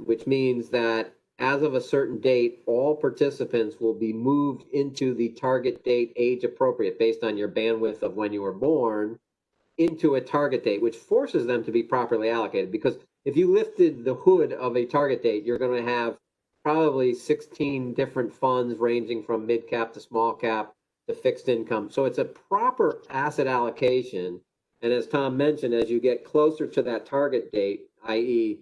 which means that as of a certain date, all participants will be moved into the target date, age appropriate, based on your bandwidth of when you were born, into a target date, which forces them to be properly allocated. Because if you lifted the hood of a target date, you're going to have probably 16 different funds ranging from mid cap to small cap to fixed income. So it's a proper asset allocation. And as Tom mentioned, as you get closer to that target date, i.e.,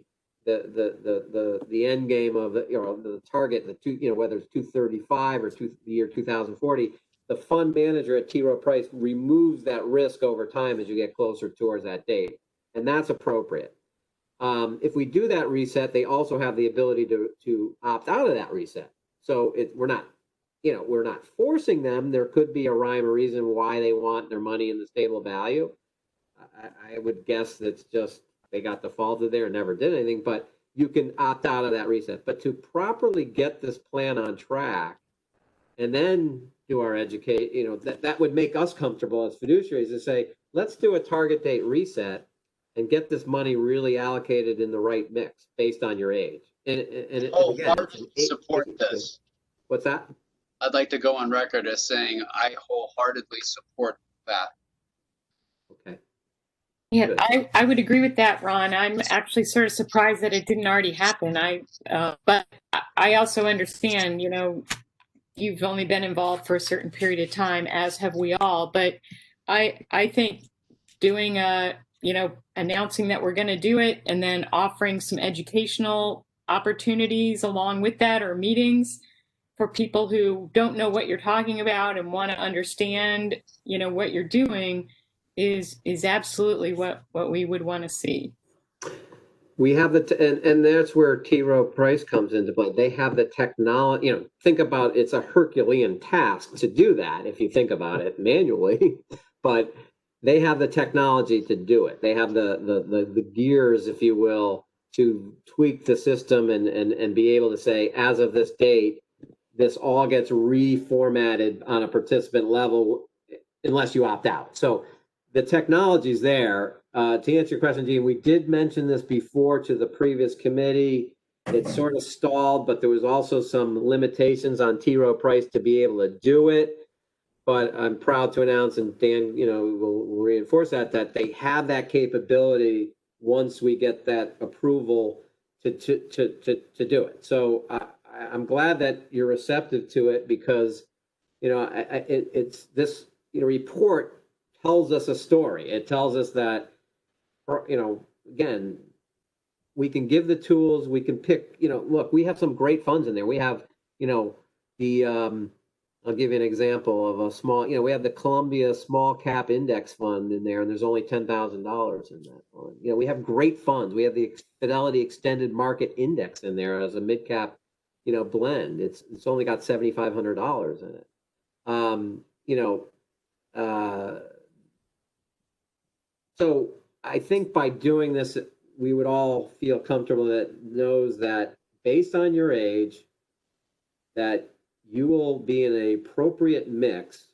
the end game of the target, whether it's 235 or the year 2040, the fund manager at T. Rowe Price removes that risk over time as you get closer towards that date, and that's appropriate. If we do that reset, they also have the ability to opt out of that reset. So we're not forcing them. There could be a rhyme or reason why they want their money in the stable value. I would guess that's just they got defaulted there and never did anything, but you can opt out of that reset. But to properly get this plan on track and then do our educate, that would make us comfortable as fiduciaries to say, let's do a target date reset and get this money really allocated in the right mix based on your age. And again, Wholeheartedly support this. What's that? I'd like to go on record as saying I wholeheartedly support that. Okay. Yeah, Good. I would agree with that, Ron. I'm actually sort of surprised that it didn't already happen. But I also understand, you've only been involved for a certain period of time, as have we all. But I think doing announcing that we're going to do it and then offering some educational opportunities along with that, or meetings for people who don't know what you're talking about and want to understand, what you're doing is absolutely what we would want to see. We have and that's where T. Rowe Price comes into play. They have the technology, think about it's a Herculean task to do that if you think about it manually, but they have the technology to do it. They have the gears, if you will, to tweak the system and be able to say, as of this date, this all gets reformatted on a participant level unless you opt out. So the technology's there. To answer your question, Gene, we did mention this before to the previous committee. It sort of stalled, but there was also some limitations on T. Rowe Price to be able to do it. But I'm proud to announce, and Dan, will reinforce that they have that capability once we get that approval to do it. So I'm glad that you're receptive to it, because it's this report tells us a story. It tells us that, again, we can give the tools, we can pick, look, we have some great funds in there. We have, I'll give you an example of a small, we have the Columbia Small Cap Index Fund in there, and there's only $10,000 in that fund. We have great funds. We have the Fidelity Extended Market Index in there as a mid cap, blend. It's only got $7,500 in it. So I think by doing this, we would all feel comfortable that knows that based on your age, that you will be in an appropriate mix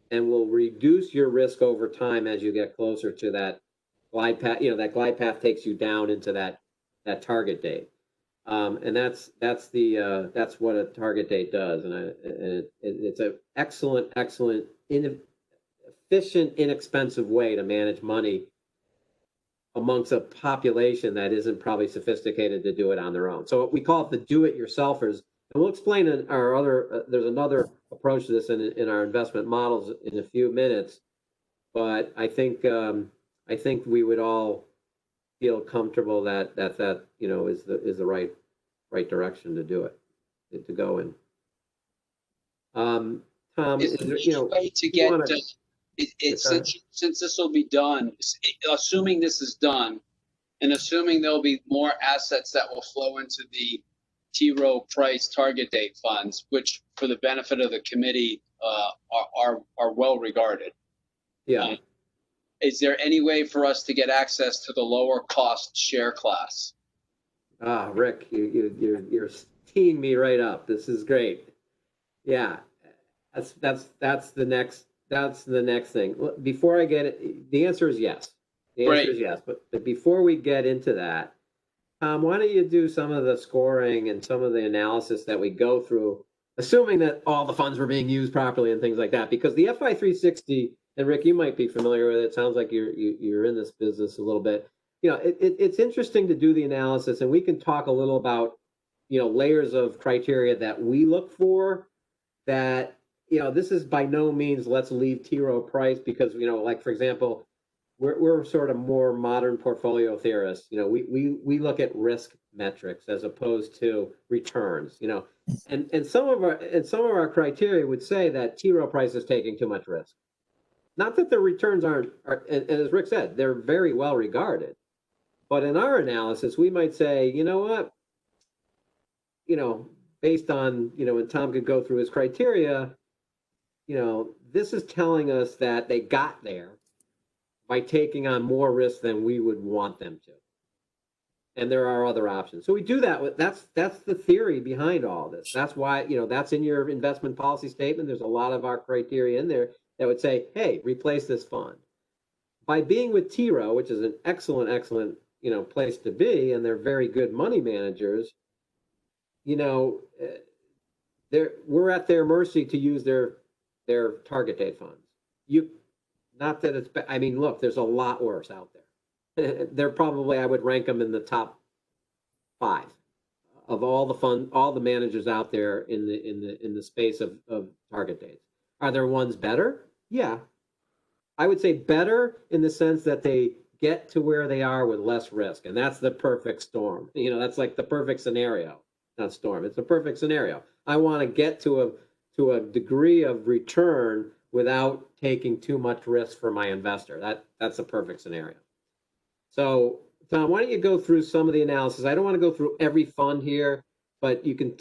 and will reduce your risk over time as you get closer to that glide path. That glide path takes you down into that target date. And that's what a target date does. And it's an excellent, efficient, inexpensive way to manage money amongst a population that isn't probably sophisticated to do it on their own. So we call it the do-it-yourselfers. And we'll explain in our other, there's another approach to this in our investment models in a few minutes. But I think I think we would all feel comfortable that is the right direction to do it, to go in. Tom, Is is there there, any way to get, Okay. since this will be done, assuming this is done, and assuming there'll be more assets that will flow into the T. Rowe Price target date funds, which for the benefit of the committee are well regarded. Yeah. Is there any way for us to get access to the lower cost share class? Rick, you're teeing me right up. This is great. Yeah, that's the next thing. Before I get it, the answer is yes. The answer is yes. But before we get into that, Tom, why don't you do some of the scoring and some of the analysis that we go through, assuming that all the funds were being used properly and things like that? Because the FI 360, and Rick, you might be familiar with it. It sounds like you're in this business a little bit. It's interesting to do the analysis, and we can talk a little about layers of criteria that we look for. That this is by no means let's leave T. Rowe Price, because like, for example, we're sort of more modern portfolio theorists. We look at risk metrics as opposed to returns. And some of our criteria would say that T. Rowe Price is taking too much risk. Not that the returns aren't, and as Rick said, they're very well regarded. But in our analysis, we might say, you know what, based on, and Tom could go through his criteria, this is telling us that they got there by taking on more risk than we would want them to. And there are other options. So we do that. That's the theory behind all this. That's why, that's in your investment policy statement. There's a lot of our criteria in there that would say, hey, replace this fund. By being with T. Rowe, which is an excellent, place to be, and they're very good money managers, we're at their mercy to use their target date funds. Not that it's, look, there's a lot worse out there. They're probably, I would rank them in the top 5 of all the managers out there in the space of target dates. Are there ones better? Yeah. I would say better in the sense that they get to where they are with less risk. And that's the perfect storm. That's like the perfect scenario. Not storm. It's a perfect scenario. I want to get to a degree of return without taking too much risk for my investor. That's a perfect scenario. So, Tom, why don't you go through some of the analysis? I don't want to go through every fund here, but you can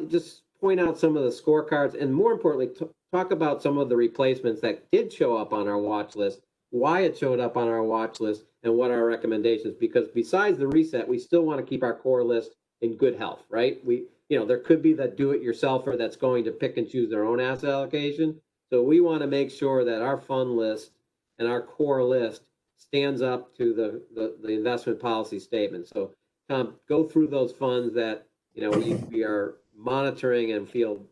just point out some of the scorecards, and more importantly, talk about some of the replacements that did show up on our watch list, why it showed up on our watch list, and what are our recommendations. Because besides the reset, we still want to keep our core list in good health, right? There could be that do-it-yourselfer that's going to pick and choose their own asset allocation. So we want to make sure that our fund list and our core list stands up to the investment policy statement. So, Tom, go through those funds that we are monitoring and feel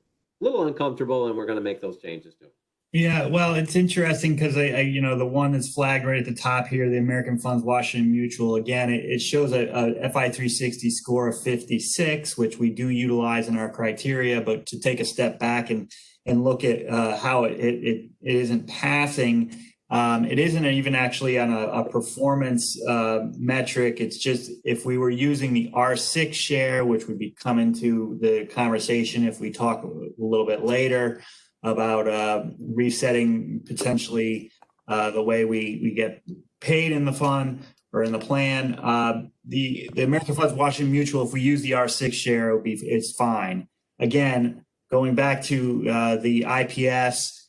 a little uncomfortable, and we're going to make those changes to. Yeah, well, it's interesting because the one that's flagged right at the top here, the American Funds Washington Mutual, again, it shows a FI 360 score of 56, which we do utilize in our criteria. But to take a step back and look at how it isn't passing, it isn't even actually on a performance metric. It's just if we were using the R6 share, which would be coming to the conversation if we talk a little bit later about resetting potentially the way we get paid in the fund or in the plan. The American Funds Washington Mutual, if we use the R6 share, it's fine. Again, going back to the IPS,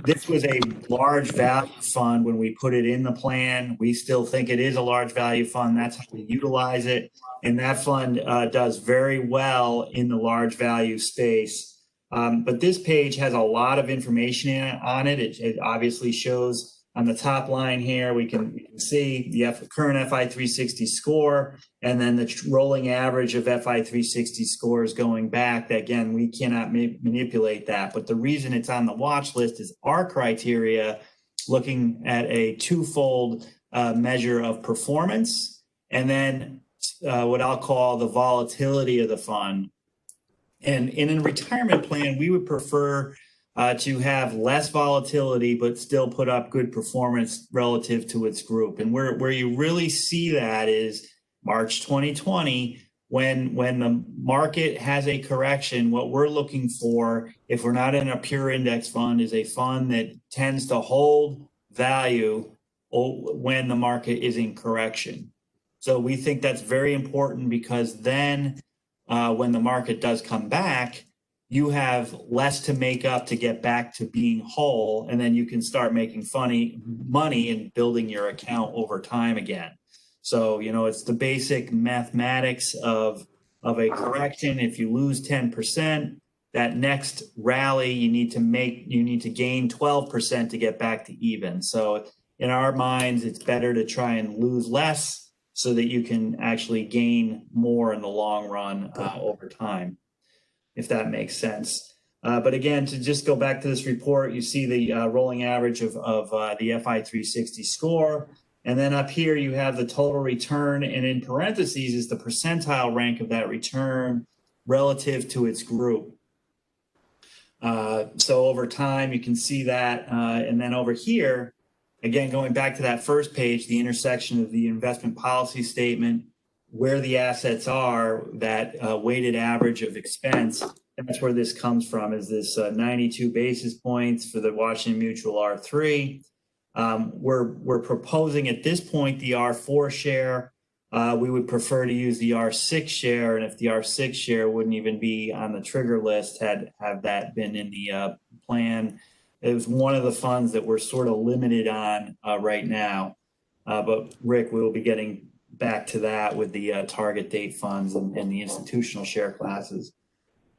this was a large value fund when we put it in the plan. We still think it is a large value fund. That's how we utilize it. And that fund does very well in the large value space. But this page has a lot of information on it. It obviously shows on the top line here, we can see the current FI 360 score, and then the rolling average of FI 360 scores going back. Again, we cannot manipulate that. But the reason it's on the watch list is our criteria looking at a twofold measure of performance, and then what I'll call the volatility of the fund. And in a retirement plan, we would prefer to have less volatility, but still put up good performance relative to its group. And where you really see that is March 2020, when the market has a correction. What we're looking for, if we're not in a pure index fund, is a fund that tends to hold value when the market is in correction. So we think that's very important, because then when the market does come back, you have less to make up to get back to being whole, and then you can start making money and building your account over time again. So, it's the basic mathematics of a correction. If you lose 10%, that next rally you need to gain 12% to get back to even. So in our minds, it's better to try and lose less so that you can actually gain more in the long run over time, if that makes sense. But again, to just go back to this report, you see the rolling average of the FI 360 score. And then up here, you have the total return. And in parentheses is the percentile rank of that return relative to its group. So over time, you can see that. And then over here, again, going back to that first page, the intersection of the investment policy statement, where the assets are, that weighted average of expense, that's where this comes from, is this 92 basis points for the Washington Mutual R3. We're proposing at this point the R4 share. We would prefer to use the R6 share, and if the R6 share wouldn't even be on the trigger list, had that been in the plan. It was one of the funds that we're sort of limited on right now. But Rick, we will be getting back to that with the target date funds and the institutional share classes.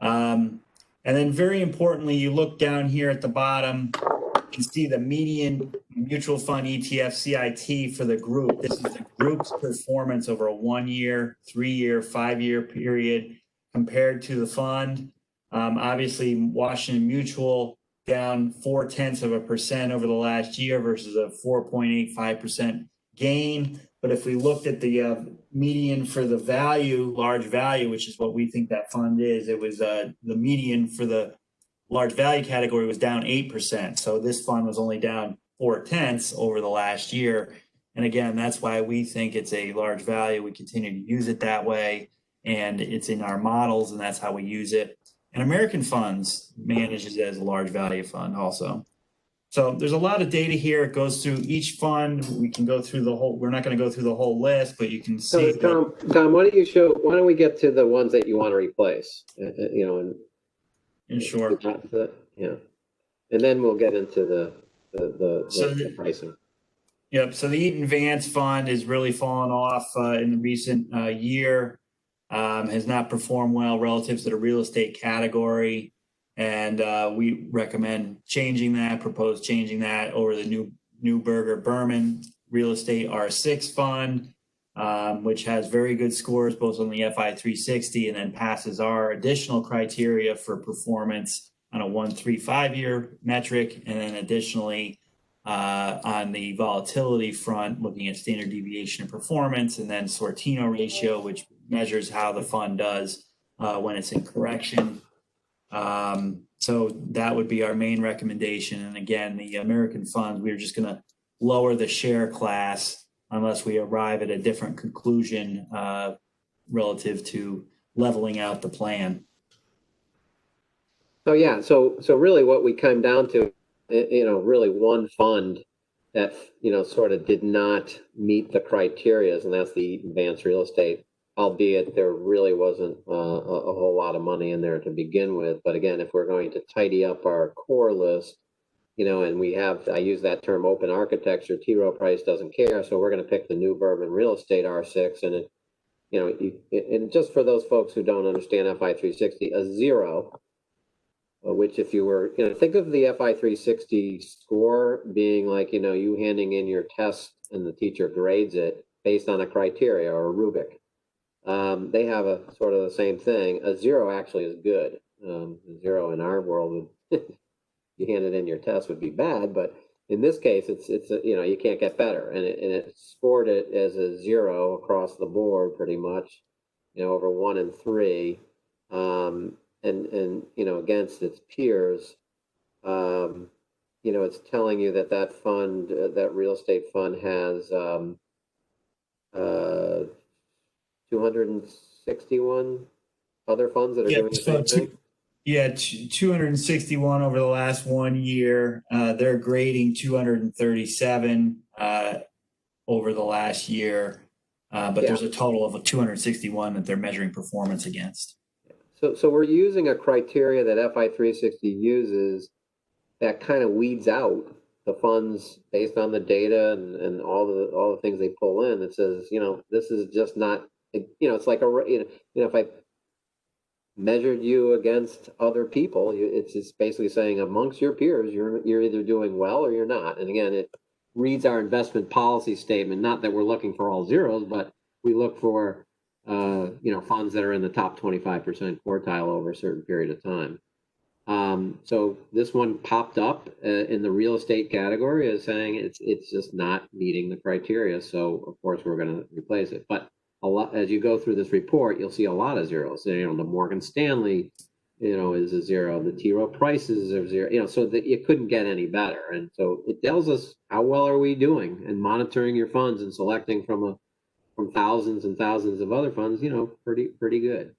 And then very importantly, you look down here at the bottom, you can see the median mutual fund ETF CIT for the group. This is the group's performance over a 1 year, 3 year, 5 year period compared to the fund. Obviously, Washington Mutual down 0.4% over the last year versus a 4.85% gain. But if we looked at the median for the value, large value, which is what we think that fund is, it was the median for the large value category was down 8%. So this fund was only down 0.4 over the last year. And again, that's why we think it's a large value. We continue to use it that way, and it's in our models, and that's how we use it. And American Funds manages it as a large value fund also. So there's a lot of data here. It goes through each fund. We can go through the whole, we're not going to go through the whole list, but you can see. So Tom, why don't we get to the ones that you want to replace, and sure. Yeah. And then we'll get into the pricing. Yep. So the Eaton Vance Fund is really fallen off in the recent year. Has not performed well relative to the real estate category. And we recommend propose changing that over the Neuberger Berman Real Estate R6 Fund, which has very good scores both on the FI 360 and then passes our additional criteria for performance on a 1, 3, 5 year metric. And then additionally, on the volatility front, looking at standard deviation of performance, and then Sortino ratio, which measures how the fund does when it's in correction. So that would be our main recommendation. And again, the American funds, we're just going to lower the share class unless we arrive at a different conclusion relative to leveling out the plan. So yeah, so really what we come down to, really one fund that, sort of did not meet the criteria, and that's the Advanced Real Estate, albeit there really wasn't a whole lot of money in there to begin with. But again, if we're going to tidy up our core list, and I use that term open architecture, T. Rowe Price doesn't care, so we're going to pick the New Bourbon Real Estate R6, and and just for those folks who don't understand FI 360, a 0, which if you were, think of the FI 360 score being like, you handing in your test and the teacher grades it based on a criteria or a rubric. They have a sort of the same thing. A 0 actually is good. A 0 in our world, you hand it in your test would be bad, but in this case, it's you can't get better, and it scored it as a 0 across the board pretty much, over 1 and 3, and against its peers, you know, it's telling you that that fund, that real estate fund has 261 other funds that are doing the same thing. Yeah, 261 over the last 1 year. They're grading 237 over the last year, but there's a total of 261 that they're measuring performance against. So we're using a criteria that FI360 uses that kind of weeds out the funds based on the data and all the things they pull in. That says, you know, this is just not, you know, it's like if I measured you against other people, it's just basically saying amongst your peers, you're either doing well or you're not. And again, it reads our investment policy statement. Not that we're looking for all zeros, but we look for you know, funds that are in the top 25% quartile over a certain period of time. So this one popped up in the real estate category as saying it's just not meeting the criteria. So of course we're going to replace it. But a lot, as you go through this report, you'll see a lot of zeros. You know, the Morgan Stanley, you know, is a zero. The T. Rowe prices are zero. You know, so that it couldn't get any better. And so it tells us how well are we doing in monitoring your funds and selecting from thousands and thousands of other funds. You know, pretty good.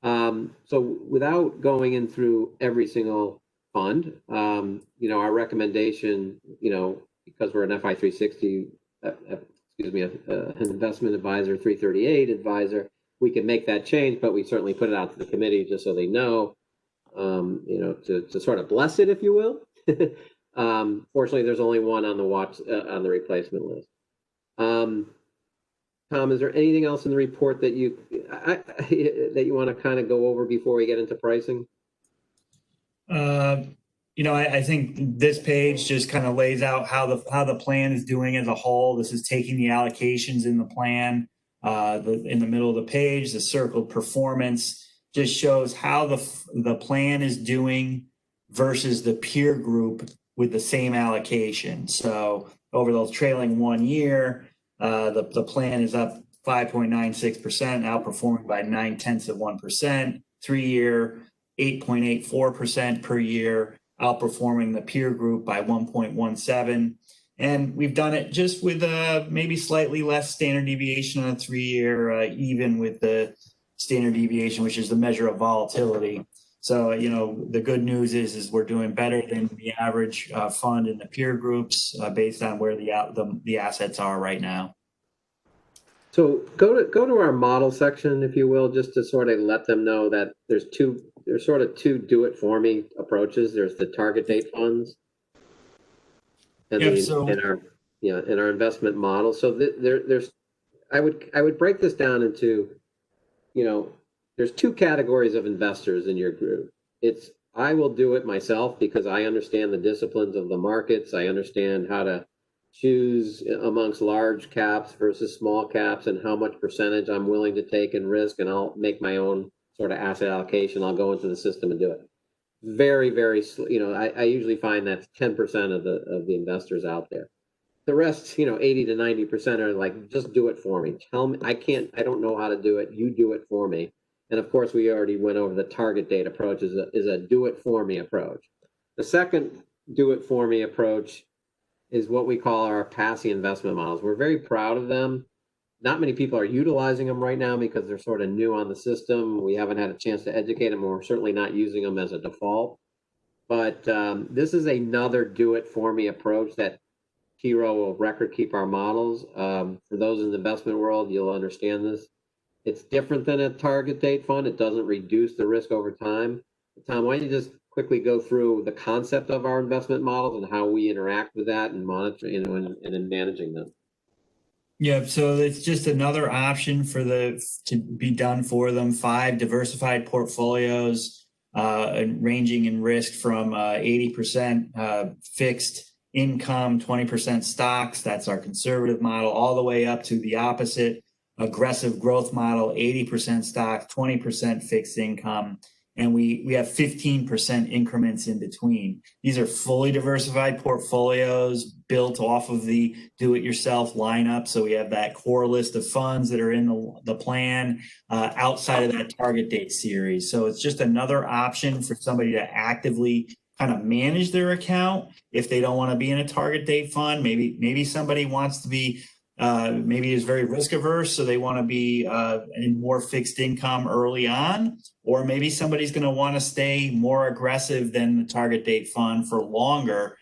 So without going in through every single fund, you know, our recommendation, you know, because we're an FI360, excuse me, an investment advisor 338 advisor, we can make that change, but we certainly put it out to the committee just so they know, you know, to sort of bless it, if you will. Fortunately, there's only one on the watch on the replacement list. Tom, is there anything else in the report that you want to kind of go over before we get into pricing? You know, I think this page just kind of lays out how the plan is doing as a whole. This is taking the allocations in the plan. In the middle of the page, the circled performance just shows how the plan is doing versus the peer group with the same allocation. So over the trailing 1 year, the plan is up 5.96%, outperforming by 0.9%. 3 year, 8.84% per year, outperforming the peer group by 1.17. And we've done it just with maybe slightly less standard deviation on a 3 year, even with the standard deviation, which is the measure of volatility. So, you know, the good news is we're doing better than the average fund in the peer groups based on where the assets are right now. So go to our model section, if you will, just to sort of let them know that there's sort of two do-it-for-me approaches. There's the target date funds and in our investment model. So there's I would break this down into, you know, there's two categories of investors in your group. It's I will do it myself because I understand the disciplines of the markets. I understand how to choose amongst large caps versus small caps and how much percentage I'm willing to take in risk, and I'll make my own sort of asset allocation. I'll go into the system and do it. Very, very, you know, I usually find that's 10% of the investors out there. The rest, you know, 80 to 90% are like, just do it for me. Tell me, I don't know how to do it. You do it for me. And of course, we already went over the target date approach is a do it for me approach. The second do it for me approach is what we call our Pasi investment models. We're very proud of them. Not many people are utilizing them right now because they're sort of new on the system. We haven't had a chance to educate them, and we're certainly not using them as a default. But this is another do it for me approach that T. Rowe will record keep our models. For those in the investment world, you'll understand this. It's different than a target date fund. It doesn't reduce the risk over time. Tom, why don't you just quickly go through the concept of our investment models and how we interact with that and monitor, you know, and in managing them? Yeah, so it's just another option to be done for them. 5 diversified portfolios, ranging in risk from 80% fixed income, 20% stocks. That's our conservative model, all the way up to the opposite aggressive growth model, 80% stocks, 20% fixed income. And we have 15% increments in between. These are fully diversified portfolios built off of the do-it-yourself lineup. So we have that core list of funds that are in the plan outside of that target date series. So it's just another option for somebody to actively kind of manage their account if they don't want to be in a target date fund. Maybe somebody wants to be maybe is very risk averse, so they want to be in more fixed income early on, or maybe somebody's going to want to stay more aggressive than the target date fund for longer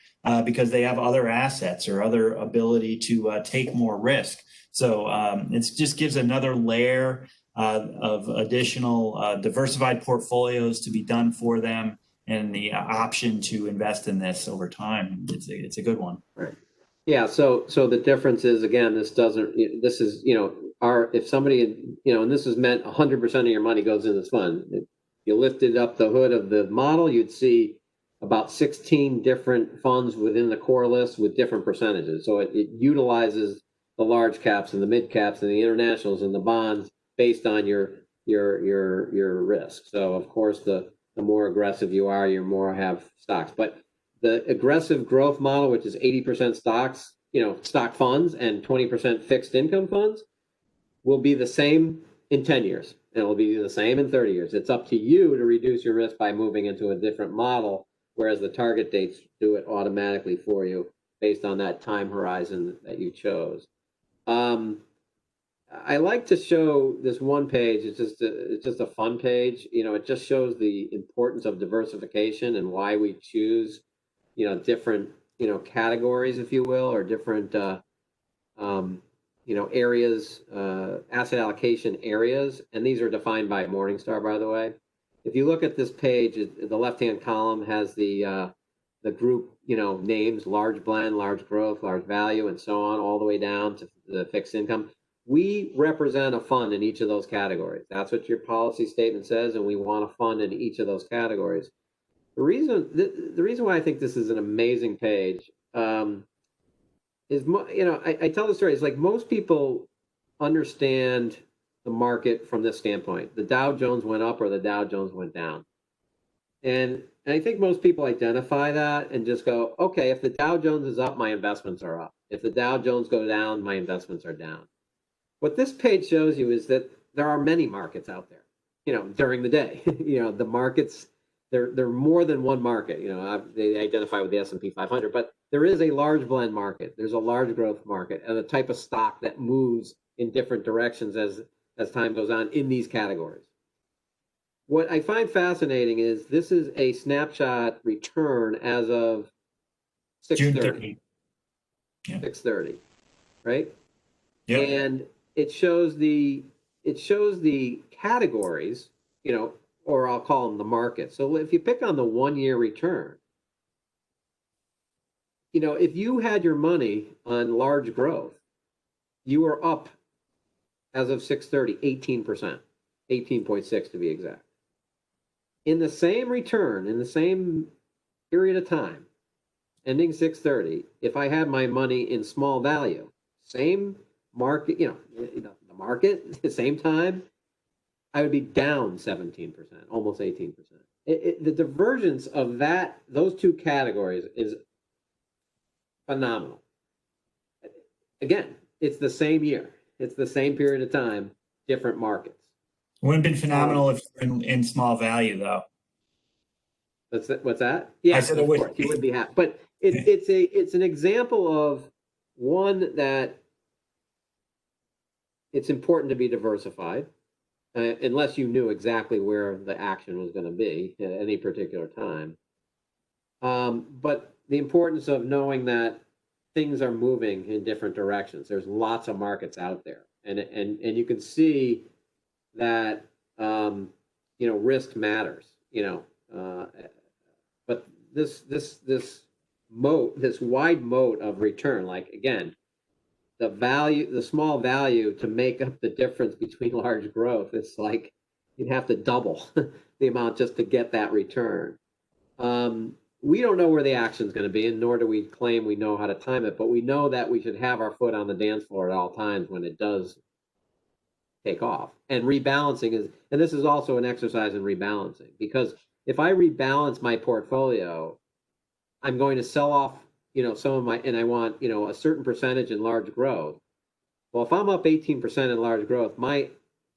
because they have other assets or other ability to take more risk. So it just gives another layer of additional diversified portfolios to be done for them, and the option to invest in this over time. It's a good one. Right. Yeah. So the difference is, again, this is, if somebody, and this is meant 100% of your money goes in this fund. If you lifted up the hood of the model, you'd see about 16 different funds within the core list with different percentages. So it utilizes the large caps and the mid caps and the internationals and the bonds based on your risk. So of course, the more aggressive you are, you more have stocks. But the aggressive growth model, which is 80% stocks, stock funds and 20% fixed income funds, will be the same in 10 years. And it'll be the same in 30 years. It's up to you to reduce your risk by moving into a different model, whereas the target dates do it automatically for you based on that time horizon that you chose. I like to show this one page. It's just a fun page. It just shows the importance of diversification and why we choose, different, categories, if you will, or different, areas, asset allocation areas. And these are defined by Morningstar, by the way. If you look at this page, the left-hand column has the group, names: large blend, large growth, large value, and so on, all the way down to the fixed income. We represent a fund in each of those categories. That's what your policy statement says, and we want a fund in each of those categories. The reason why I think this is an amazing page is, I tell the story. It's like most people understand the market from this standpoint. The Dow Jones went up or the Dow Jones went down. And I think most people identify that and just go, okay, if the Dow Jones is up, my investments are up. If the Dow Jones go down, my investments are down. What this page shows you is that there are many markets out there, during the day. The markets, there are more than one market. They identify with the S&P 500, but there is a large blend market. There's a large growth market and a type of stock that moves in different directions as time goes on in these categories. What I find fascinating is this is a snapshot return as of 6/30. Yeah. 6/30, right? Yeah. And it shows the categories, or I'll call them the market. So if you pick on the 1 year return, if you had your money on large growth, you were up as of 6/30, 18%, 18.6 to be exact. In the same return, in the same period of time, ending 6/30, if I had my money in small value, same market, the market, the same time, I would be down 17%, almost 18%. The divergence of those two categories is phenomenal. Again, it's the same year. It's the same period of time, different markets. It wouldn't have been phenomenal if you're in small value, though. What's that? Yeah, I said of course, you would be happy. But it's an example of one that it's important to be diversified, unless you knew exactly where the action was going to be at any particular time. But the importance of knowing that things are moving in different directions. There's lots of markets out there, and you can see that risk matters. But this wide moat of return, like, again, the small value to make up the difference between large growth, it's like you'd have to double the amount just to get that return. We don't know where the action is going to be, and nor do we claim we know how to time it, but we know that we should have our foot on the dance floor at all times when it does take off. And rebalancing and this is also an exercise in rebalancing, because if I rebalance my portfolio, I'm going to sell off, some of and I want, a certain percentage in large growth. Well, if I'm up 18% in large growth, my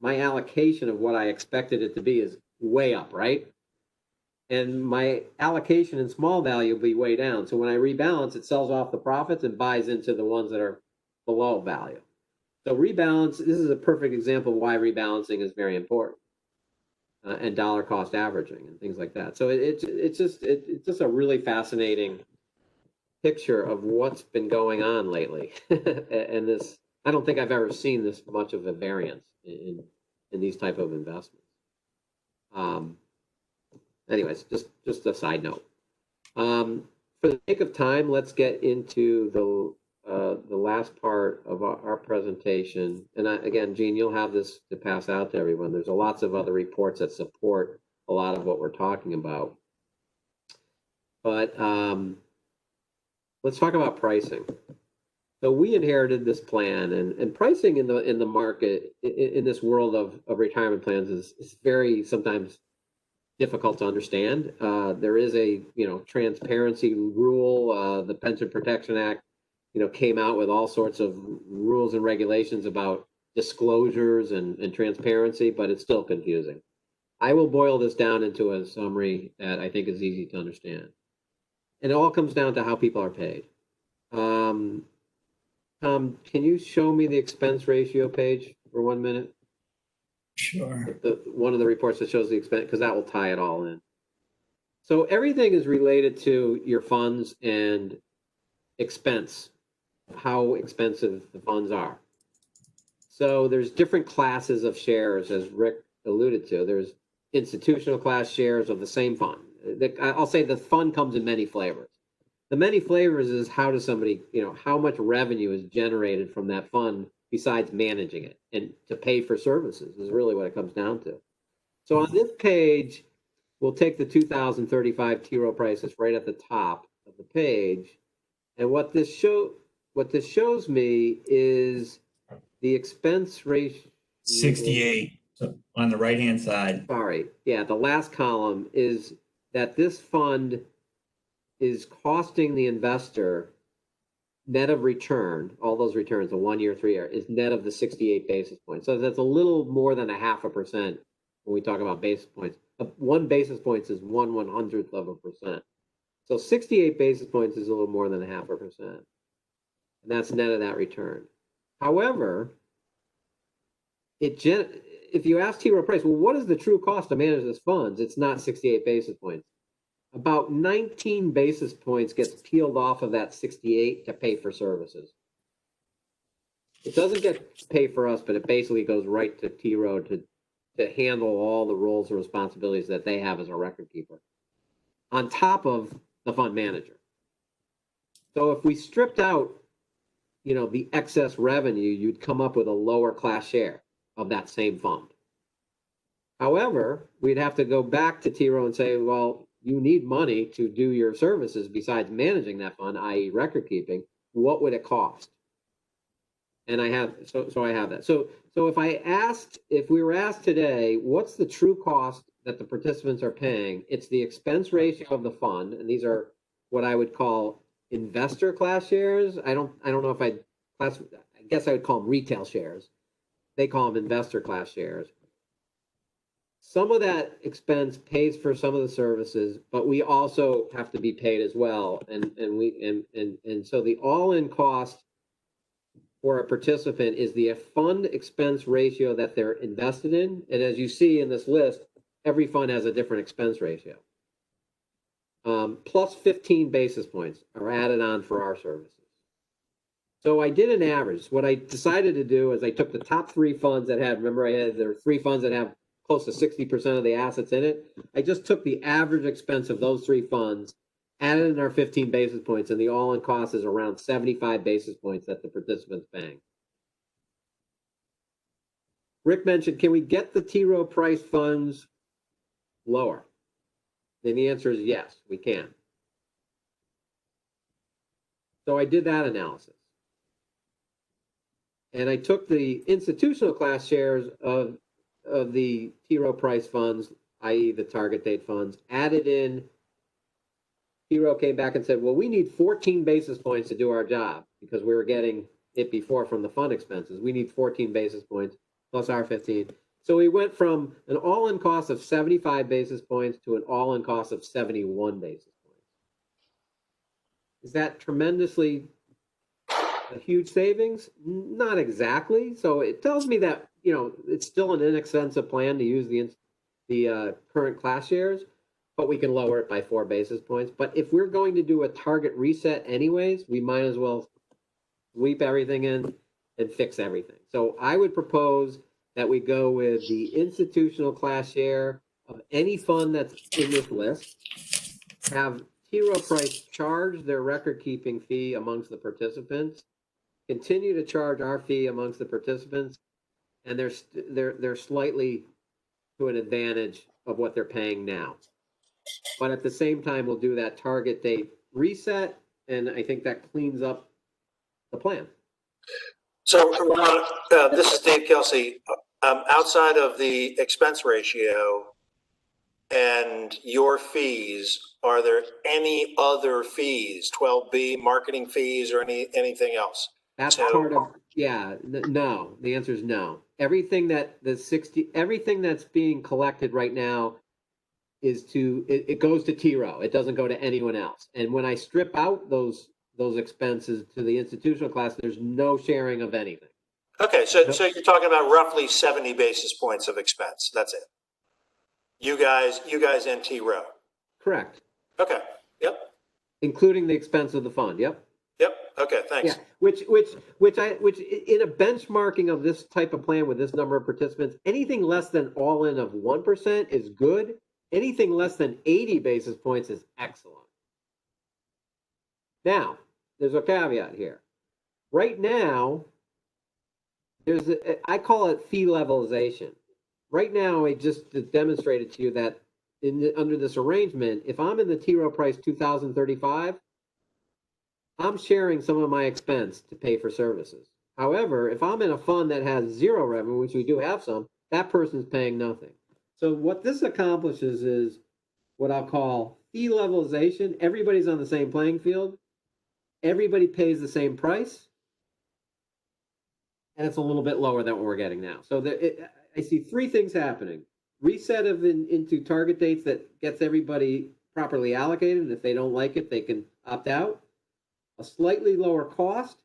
allocation of what I expected it to be is way up, right? and my allocation in small value will be way down. So when I rebalance, it sells off the profits and buys into the ones that are below value. So rebalance, this is a perfect example of why rebalancing is very important, and dollar cost averaging and things like that. So it's just a really fascinating picture of what's been going on lately. And this, I don't think I've ever seen this much of a variance in these type of investments. Anyways, just a side note. For the sake of time, let's get into the last part of our presentation. And again, Gene, you'll have this to pass out to everyone. There's lots of other reports that support a lot of what we're talking about. But let's talk about pricing. So we inherited this plan, and pricing in the market in this world of retirement plans is very sometimes difficult to understand. There is a transparency rule. The Pension Protection Act came out with all sorts of rules and regulations about disclosures and transparency, but it's still confusing. I will boil this down into a summary that I think is easy to understand. And it all comes down to how people are paid. Tom, can you show me the expense ratio page for 1 minute? Sure. One of the reports that shows the expense, because that will tie it all in. So everything is related to your funds and expense, how expensive the funds are. So there's different classes of shares, as Rick alluded to. There's institutional class shares of the same fund. I'll say the fund comes in many flavors. The many flavors is how does somebody, how much revenue is generated from that fund besides managing it, and to pay for services is really what it comes down to. So on this page, we'll take the 2035 T. Rowe prices right at the top of the page. And what this shows me is the expense ratio. 68 on the right-hand side. Sorry. Yeah, the last column is that this fund is costing the investor net of return, all those returns, the 1 year, 3 year, is net of the 68 basis points. So that's a little more than 0.5% when we talk about basis points. 1 basis point is 1/100th of a percent. So 68 basis points is a little more than 0.5%. And that's net of that return. However, if you ask T. Rowe Price, well, what is the true cost to manage this funds? It's not 68 basis points. About 19 basis points gets peeled off of that 68 to pay for services. It doesn't get paid for us, but it basically goes right to T. Rowe to handle all the roles and responsibilities that they have as a record keeper, on top of the fund manager. So if we stripped out, the excess revenue, you'd come up with a lower class share of that same fund. However, we'd have to go back to T. Rowe and say, well, you need money to do your services besides managing that fund, i.e. record keeping. What would it cost? And I have, so I have that. So if we were asked today, what's the true cost that the participants are paying? It's the expense ratio of the fund, and these are what I would call investor class shares. I don't know if I guess I would call them retail shares. They call them investor class shares. Some of that expense pays for some of the services, but we also have to be paid as well. And so the all-in cost for a participant is the fund expense ratio that they're invested in. And as you see in this list, every fund has a different expense ratio. Plus 15 basis points are added on for our services. So I did an average. What I decided to do is I took the top 3 funds that had, remember there are 3 funds that have close to 60% of the assets in it. I just took the average expense of those 3 funds, added in our 15 basis points, and the all-in cost is around 75 basis points that the participant's paying. Rick mentioned, can we get the T. Rowe Price funds lower? Then the answer is yes, we can. So I did that analysis. And I took the institutional class shares of the T. Rowe Price funds, i.e. the target date funds, added in. T. Rowe came back and said, well, we need 14 basis points to do our job because we were getting it before from the fund expenses. We need 14 basis points plus our 15. So we went from an all-in cost of 75 basis points to an all-in cost of 71 basis points. Is that tremendously a huge savings? Not exactly. So it tells me that, you know, it's still an inexpensive plan to use the current class shares, but we can lower it by 4 basis points. But if we're going to do a target reset anyways, we might as well sweep everything in and fix everything. So I would propose that we go with the institutional class share of any fund that's in this list, have T. Rowe Price charge their record-keeping fee amongst the participants, continue to charge our fee amongst the participants, and they're slightly to an advantage of what they're paying now. But at the same time, we'll do that target date reset, and I think that cleans up the plan. So, Ron, this is Dave Kelsey. Outside of the expense ratio and your fees, are there any other fees, 12B, marketing fees, or anything else? That's part of, yeah, no, the answer is no. Everything that's being collected right now it goes to T. Rowe. It doesn't go to anyone else. And when I strip out those expenses to the institutional class, there's no sharing of anything. Okay, so you're talking about roughly 70 basis points of expense. That's it. You guys and T. Rowe. Correct. Okay. Yep. Including the expense of the fund. Yep. Yep. Okay. Thanks. Yeah. Which in a benchmarking of this type of plan with this number of participants, anything less than all in of 1% is good. Anything less than 80 basis points is excellent. Now, there's a caveat here. Right now, I call it fee levelization. Right now, I just demonstrated to you that under this arrangement, if I'm in the T. Rowe Price 2035, I'm sharing some of my expense to pay for services. However, if I'm in a fund that has zero revenue, which we do have some, that person's paying nothing. So what this accomplishes is what I'll call fee levelization. Everybody's on the same playing field. Everybody pays the same price. And it's a little bit lower than what we're getting now. So I see three things happening. Reset into target dates that gets everybody properly allocated. And if they don't like it, they can opt out. A slightly lower cost,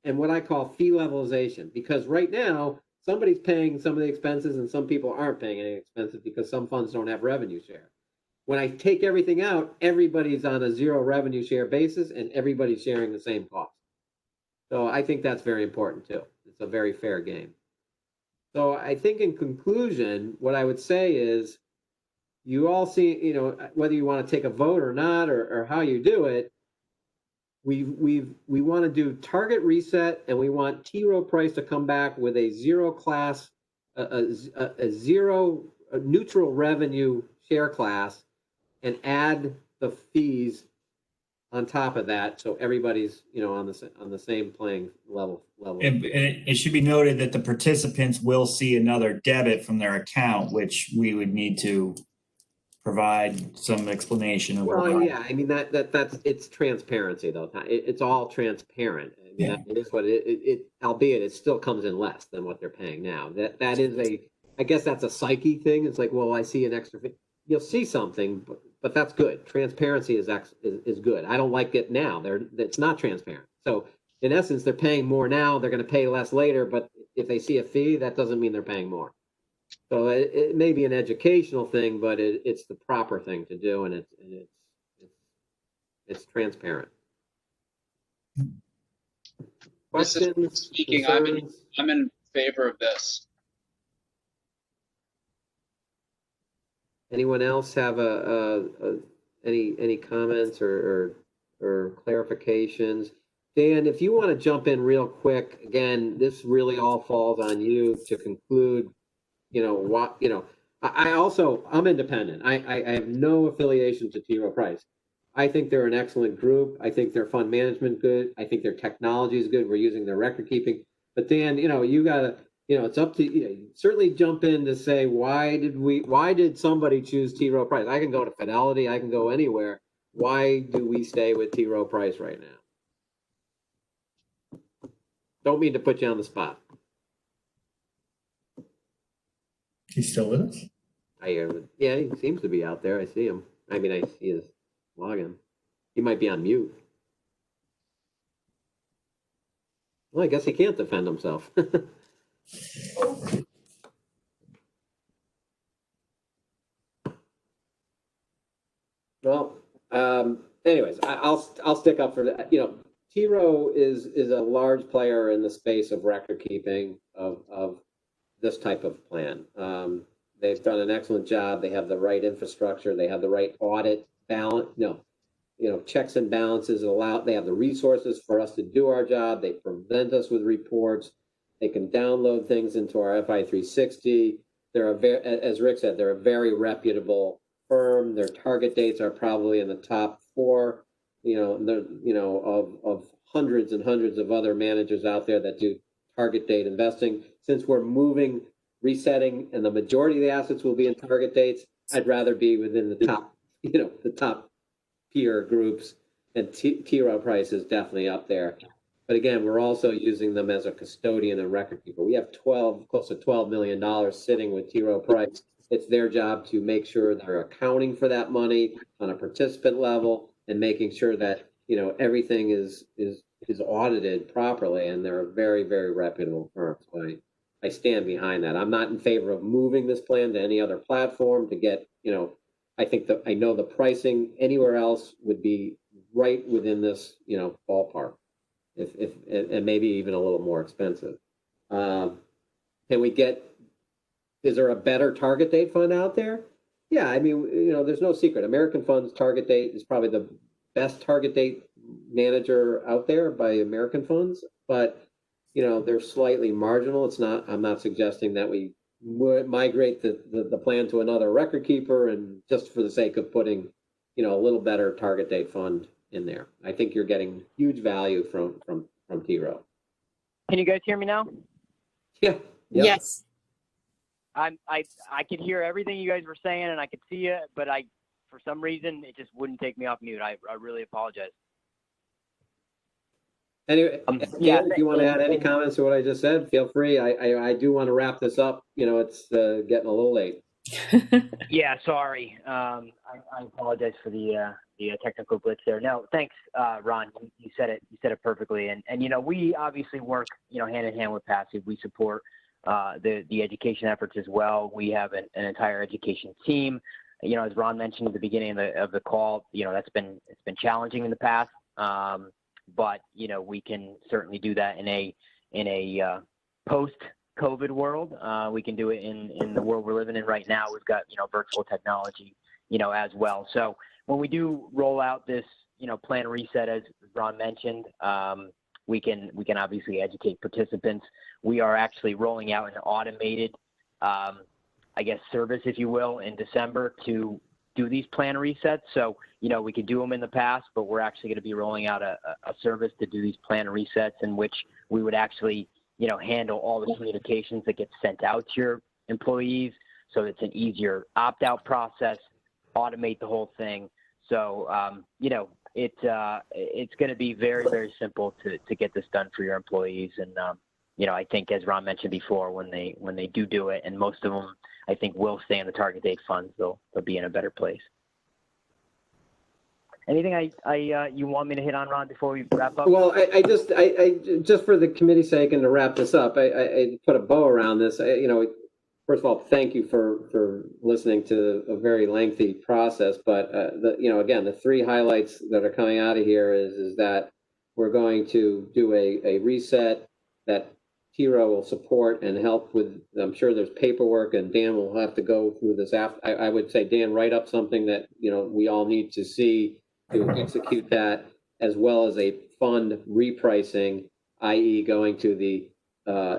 and what I call fee levelization. Because right now, somebody's paying some of the expenses and some people aren't paying any expenses because some funds don't have revenue share. When I take everything out, everybody's on a zero revenue share basis and everybody's sharing the same cost. So I think that's very important too. It's a very fair game. So I think in conclusion, what I would say is you all see, whether you want to take a vote or not, or how you do it, we want to do target reset, and we want T. Rowe Price to come back with a zero class, a neutral revenue share class, and add the fees on top of that, so everybody's on the same playing level. And it should be noted that the participants will see another debit from their account, which we would need to provide some explanation of. Well, yeah, I mean that's it's transparency though. It's all transparent. I mean, Yeah. It is what it albeit it still comes in less than what they're paying now. That is I guess that's a psyche thing. It's like, well, I see an extra fee. You'll see something, but that's good. Transparency is good. I don't like it now. It's not transparent. So in essence, they're paying more now. They're going to pay less later. But if they see a fee, that doesn't mean they're paying more. So it may be an educational thing, but it's the proper thing to do, and it's transparent. Questions? Speaking, I'm in favor of this. Anyone else have any comments or clarifications? Dan, if you want to jump in real quick, again, this really all falls on you to conclude. I'm independent. I have no affiliation to T. Rowe Price. I think they're an excellent group. I think their fund management good. I think their technology is good. We're using their record keeping. But Dan, you gotta, it's up to you. Certainly jump in to say why did somebody choose T. Rowe Price? I can go to Fidelity. I can go anywhere. Why do we stay with T. Rowe Price right now? Don't mean to put you on the spot. He's still with us? Yeah, he seems to be out there. I see him. I mean, I see his login. He might be on mute. Well, I guess he can't defend himself. Well, anyways, I'll stick up for that. T Rowe is a large player in the space of record keeping of this type of plan. They've done an excellent job. They have the right infrastructure. They have the right audit balance. Checks and balances they have the resources for us to do our job. They present us with reports. They can download things into our FI 360. As Rick said, they're a very reputable firm. Their target dates are probably in the top 4, of hundreds and hundreds of other managers out there that do target date investing. Since we're resetting, and the majority of the assets will be in target dates, I'd rather be within the top, the top peer groups, and T Rowe price is definitely up there. But again, we're also using them as a custodian and record keeper. We have close to $12 million sitting with T Rowe price. It's their job to make sure they're accounting for that money on a participant level and making sure that everything is audited properly. And they're a very, very reputable firm. So I stand behind that. I'm not in favor of moving this plan to any other platform to get I know the pricing anywhere else would be right within this ballpark, if and maybe even a little more expensive. Is there a better target date fund out there? Yeah, I mean, there's no secret. American Funds target date is probably the best target date manager out there by American Funds, but they're slightly marginal. I'm not suggesting that we would migrate the plan to another record keeper and just for the sake of putting a little better target date fund in there. I think you're getting huge value from T Rowe. Can you guys hear me now? Yeah. Yep. Yes. I could hear everything you guys were saying and I could see it, but for some reason it just wouldn't take me off mute. I really apologize. Anyway, if you want to add any comments to what I just said, feel free. I do want to wrap this up. It's getting a little late. Yeah, sorry. I apologize for the technical glitch there. No, thanks, Ron. You said it perfectly. And we obviously work hand in hand with Pasi. We support the education efforts as well. We have an entire education team. As Ron mentioned at the beginning of the call, it's been challenging in the past. But we can certainly do that in a post-COVID world. We can do it in the world we're living in right now. We've got virtual technology as well. So when we do roll out this plan reset, as Ron mentioned, we can obviously educate participants. We are actually rolling out an automated service, if you will, in December to do these plan resets. So, we could do them in the past, but we're actually going to be rolling out a service to do these plan resets in which we would actually, handle all the communications that get sent out to your employees. So it's an easier opt-out process, automate the whole thing. So, it's going to be very, very simple to get this done for your employees. And, I think as Ron mentioned before, when they do it, and most of them, I think will stay in the target date funds, they'll be in a better place. Anything you want me to hit on, Ron, before we wrap up? Well, I just for the committee's sake and to wrap this up, I put a bow around this. First of all, thank you for listening to a very lengthy process. But again, the 3 highlights that are coming out of here is that we're going to do a reset that T Rowe will support and help with. I'm sure there's paperwork, and Dan will have to go through this after. I would say, Dan, write up something that we all need to see to execute that, as well as a fund repricing, i.e., going to the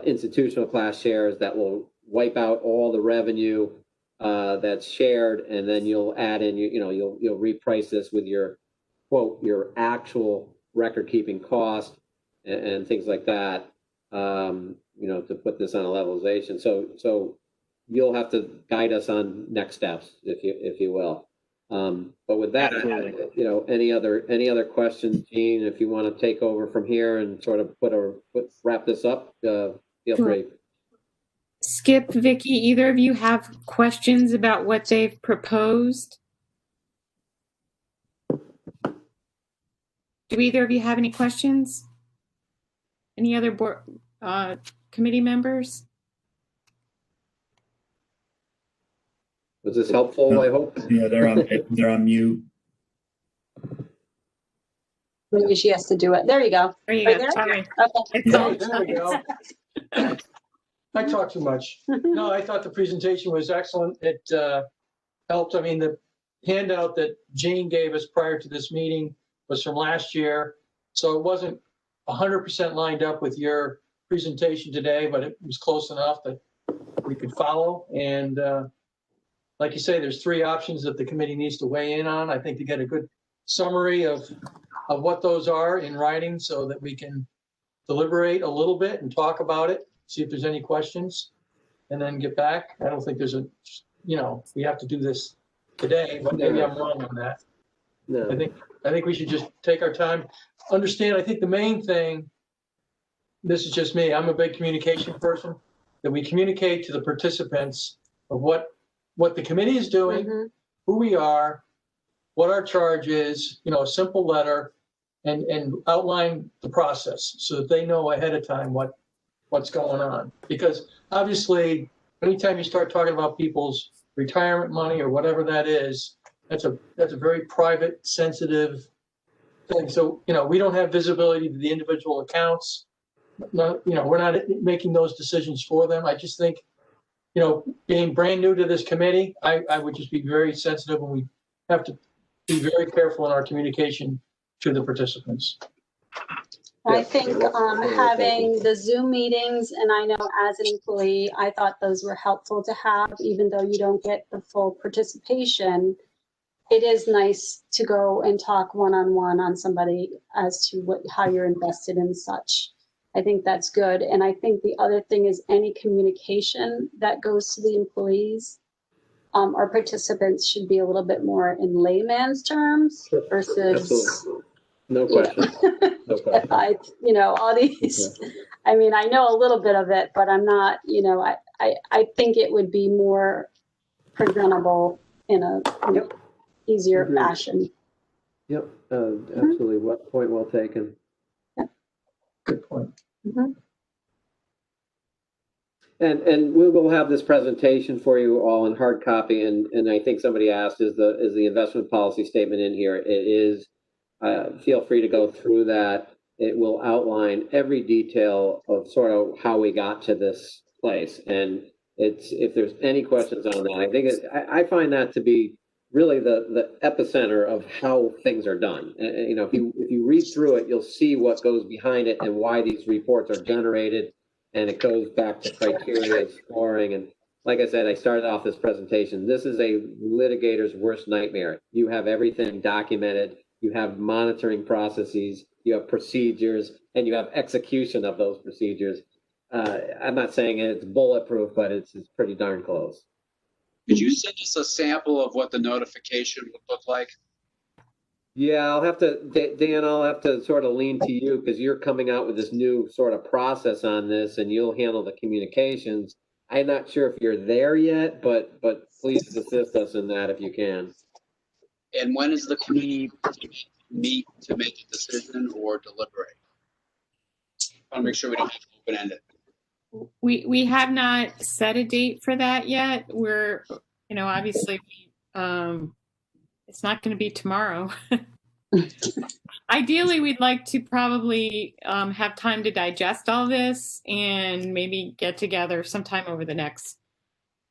institutional class shares that will wipe out all the revenue that's shared, and then you'll add in you'll reprice this with your actual record keeping cost and things like that. To put this on a levelization. So you'll have to guide us on next steps, if you will. But with that, any other questions, Gene, if you want to take over from here and sort of wrap this up, feel free. Skip, Vicky, either of you have questions about what they've proposed? Do either of you have any questions? Any other board committee members? Was this helpful, I hope? Yeah, they're on mute. Maybe she has to do it. There you go. There you Right go. there? Sorry. Okay. Yeah. Oh, there we go. I talk too much. No, I thought the presentation was excellent. It helped. I mean, the handout that Jane gave us prior to this meeting was from last year. So it wasn't 100% lined up with your presentation today, but it was close enough that we could follow. And like you say, there's 3 options that the committee needs to weigh in on. I think to get a good summary of what those are in writing so that we can deliberate a little bit and talk about it, see if there's any questions, and then get back. I don't think there's we have to do this today, but maybe I'm wrong on that. No. I think we should just take our time. Understand, I think the main thing, this is just me, I'm a big communication person, that we communicate to the participants of what the committee is doing, Mhm. who we are, what our charge is, a simple letter, and outline the process so that they know ahead of time what's going on. Because obviously, anytime you start talking about people's retirement money or whatever that is, that's a very private, sensitive thing. So, we don't have visibility to the individual accounts. No, we're not making those decisions for them. I just think, being brand new to this committee, I would just be very sensitive, and we have to be very careful in our communication to the participants. I think having the Zoom meetings, and I know as an employee, I thought those were helpful to have, even though you don't get the full participation. It is nice to go and talk one-on-one on somebody as to how you're invested in such. I think that's good. And I think the other thing is any communication that goes to the employees or participants should be a little bit more in layman's terms versus. Absolutely. No question. No question. All these, I mean, I know a little bit of it, but I'm not, I think it would be more presentable in a easier Agreed. fashion. Yep, absolutely. What point well taken. Good point. Mhm. And we will have this presentation for you all in hard copy. And I think somebody asked, is the investment policy statement in here? It is. Feel free to go through that. It will outline every detail of sort of how we got to this place. And if there's any questions on that, I find that to be really the epicenter of how things are done. If you read through it, you'll see what goes behind it and why these reports are generated. And it goes back to criteria, scoring. And like I said, I started off this presentation. This is a litigator's worst nightmare. You have everything documented. You have monitoring processes, you have procedures, and you have execution of those procedures. I'm not saying it's bulletproof, but it's pretty darn close. Could you send us a sample of what the notification would look like? Yeah, I'll have to, Dan, I'll have to sort of lean to you because you're coming out with this new sort of process on this and you'll handle the communications. I'm not sure if you're there yet, but please assist us in that if you can. And when is the committee meet to make a decision or deliberate? I want to make sure we don't have to open-ended. We have not set a date for that yet. We're, obviously, it's not going to be tomorrow. Ideally, we'd like to probably have time to digest all this and maybe get together sometime over the next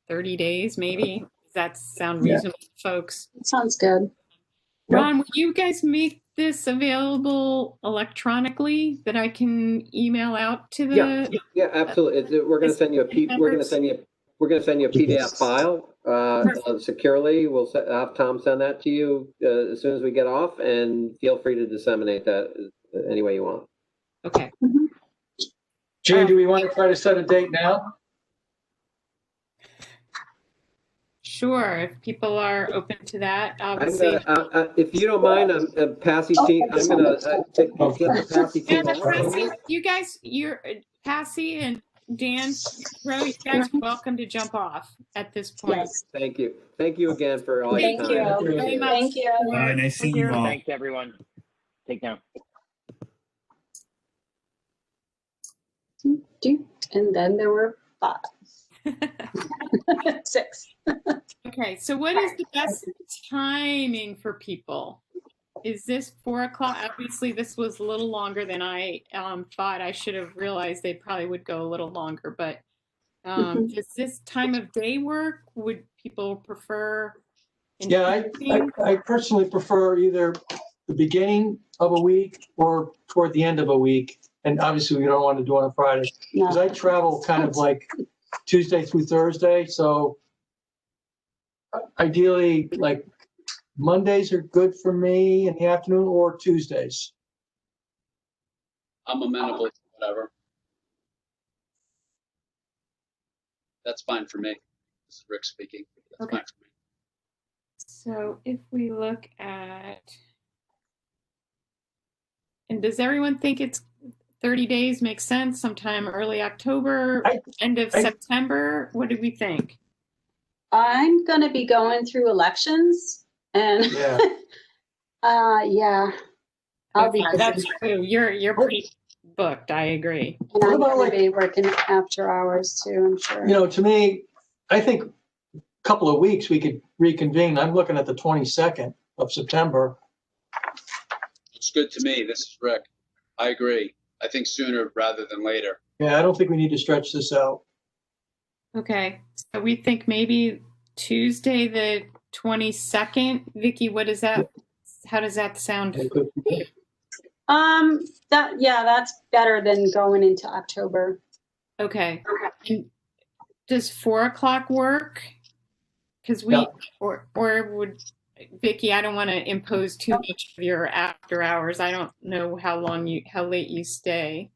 30 days, maybe. Does that sound reasonable to folks? Sounds good. Ron, will you guys make this available electronically that I can email out to the? Yeah, absolutely. We're going to send you a PDF file securely. We'll have Tom send that to you as soon as we get off, and feel free to disseminate that any way you want. Okay. Jane, do we want to try to set a date now? Sure, if people are open to that, obviously. If you don't mind, Pasi team, I'm going to take the Pasi team. Pasi, you guys, you're Pasi and Dan, you guys are welcome to jump off at this point. Yes. Thank you. Thank you again for all your Thank time. you. Very much. Thank you. All right, nice seeing you all. Thanks, everyone. Take care. And then there were 5. 6. Okay, so what is the best timing for people? Is this 4 o'clock? Obviously, this was a little longer than I thought. I should have realized they probably would go a little longer, but does this time of day work? Would people prefer? Yeah, I personally prefer either the beginning of a week or toward the end of a week. And obviously, we don't want to do it on a Friday because I travel kind of like Tuesday through Thursday. So ideally, like Mondays are good for me in the afternoon or Tuesdays. I'm amenable to whatever. That's fine for me. This is Rick speaking. That's Okay. fine for me. So if we look at, and does everyone think it's 30 days makes sense? Sometime early October, end of September? What do we think? I'm going to be going through elections and Yeah. yeah. I'll be busy. That's true. You're pretty booked. I agree. And I'm What about, going to be working after hours too, I'm sure. You know, to me, I think a couple of weeks we could reconvene. I'm looking at the 22nd of September. It's good to me. This is Rick. I agree. I think sooner rather than later. Yeah, I don't think we need to stretch this out. Okay. So we think maybe Tuesday the 22nd. Vicky, what is that? How does that sound? That's better than going into October. Okay. And does 4 o'clock work? Because we, or would, Vicky, I don't want to impose too much of your after hours. I don't know how late you stay.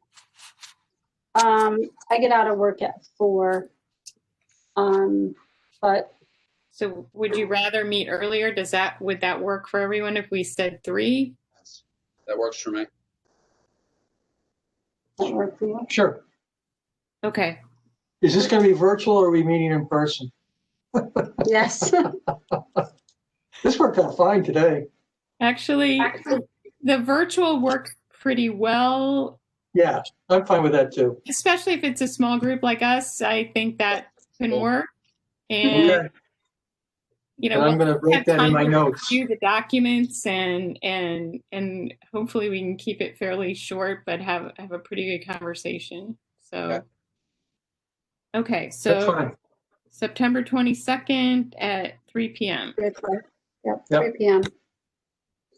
I get out of work at 4. But So would you rather meet earlier? Would that work for everyone if we said 3? That works for me. that work for you? Sure. Okay. Is this going to be virtual or are we meeting in person? Yes. This worked out fine today. Actually, the virtual works pretty well, Yeah, I'm fine with that too. especially if it's a small group like us. I think that can work. And, Okay. you know, And I'm we'll going to break have that in time my to notes. review the documents and hopefully we can keep it fairly short, but have a pretty good conversation. So, okay, That's so fine. September 22nd at 3 p.m. 3 o'clock. Yep, Yep. 3 p.m.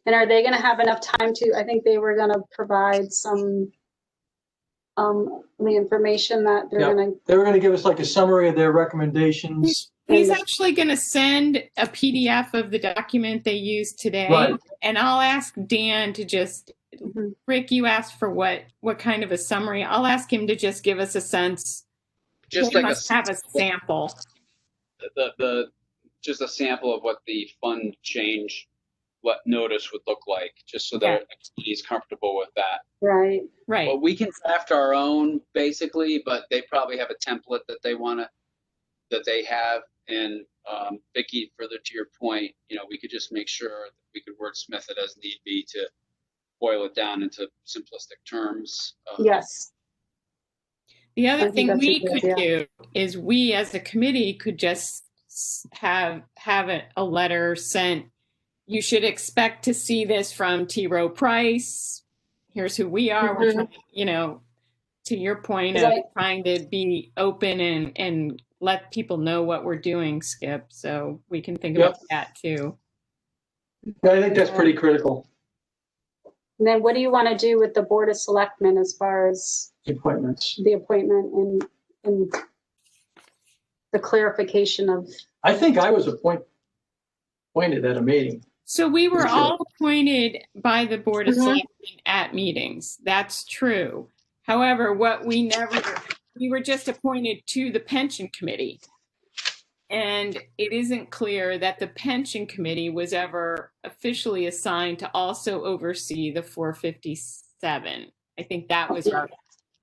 And are they going to have enough time to, I think they were going to provide some, the information that they're Yep. going to. They were going to give us like a summary of their recommendations. He's actually going to send a PDF of the document they used today. Right. And I'll ask Dan to just, Rick, you asked for what kind of a summary? I'll ask him to just give us a sense. Just He like must have a sample. Just a sample of what the fund change, what notice would look like, just so that he's comfortable with that. Right. Right. Well, we can draft our own basically, but they probably have a template that they have. And Vicky, further to your point, you know, we could just make sure that we could wordsmith it as need be to boil it down into simplistic terms. Yes. The other I think thing that's a we good could idea. do is we as a committee could just have a letter sent. You should expect to see this from T. Rowe Price. Here's who we are. We're trying, you know, to your point of trying to be open and let people know what we're doing, Skip. So we can think about that too. Yeah, I think that's pretty critical. And then what do you want to do with the Board of Selectmen as far as Appointments. the appointment and the clarification of? I think I was appointed at a meeting. So we were all appointed by the Board of Selectmen at meetings. That's true. However, we were just appointed to the pension committee. And it isn't clear that the pension committee was ever officially assigned to also oversee the 457. I think that was our.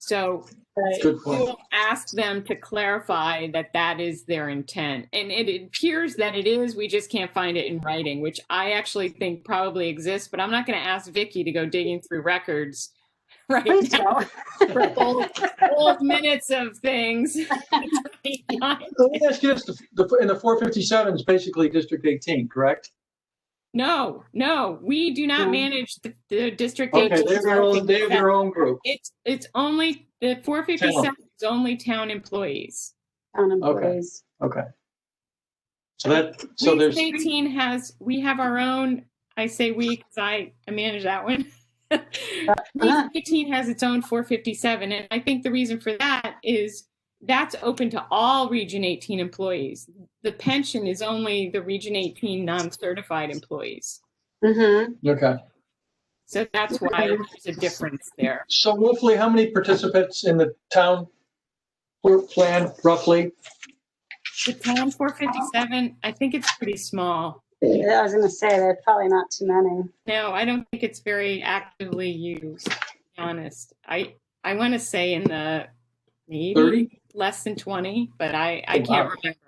So Right. Good we point. will ask them to clarify that that is their intent. And it appears that it is, we just can't find it in writing, which I actually think probably exists, but I'm not going to ask Vicky to go digging through records right Please now don't. for old minutes of things. Let me ask you this, in the 457 is basically District 18, correct? No, we do not No. manage the District Okay, 18. they have their own group. It's only, the 457 is only town employees. Town employees. Okay. So there's, 18 we have our own, I say we, because I manage that one. 18 has its own 457, and I think the reason for that is that's open to all Region 18 employees. The pension is only the Region 18 non-certified employees. Mm-hmm. okay. So that's why there's a difference there. So roughly, how many participants in the town plan, roughly? The town 457, I think it's pretty small. I was gonna say, there are probably not too many. No, I don't think it's very actively used, to be honest. I want to say in the maybe 30? less than 20, but I Oh, can't wow. remember.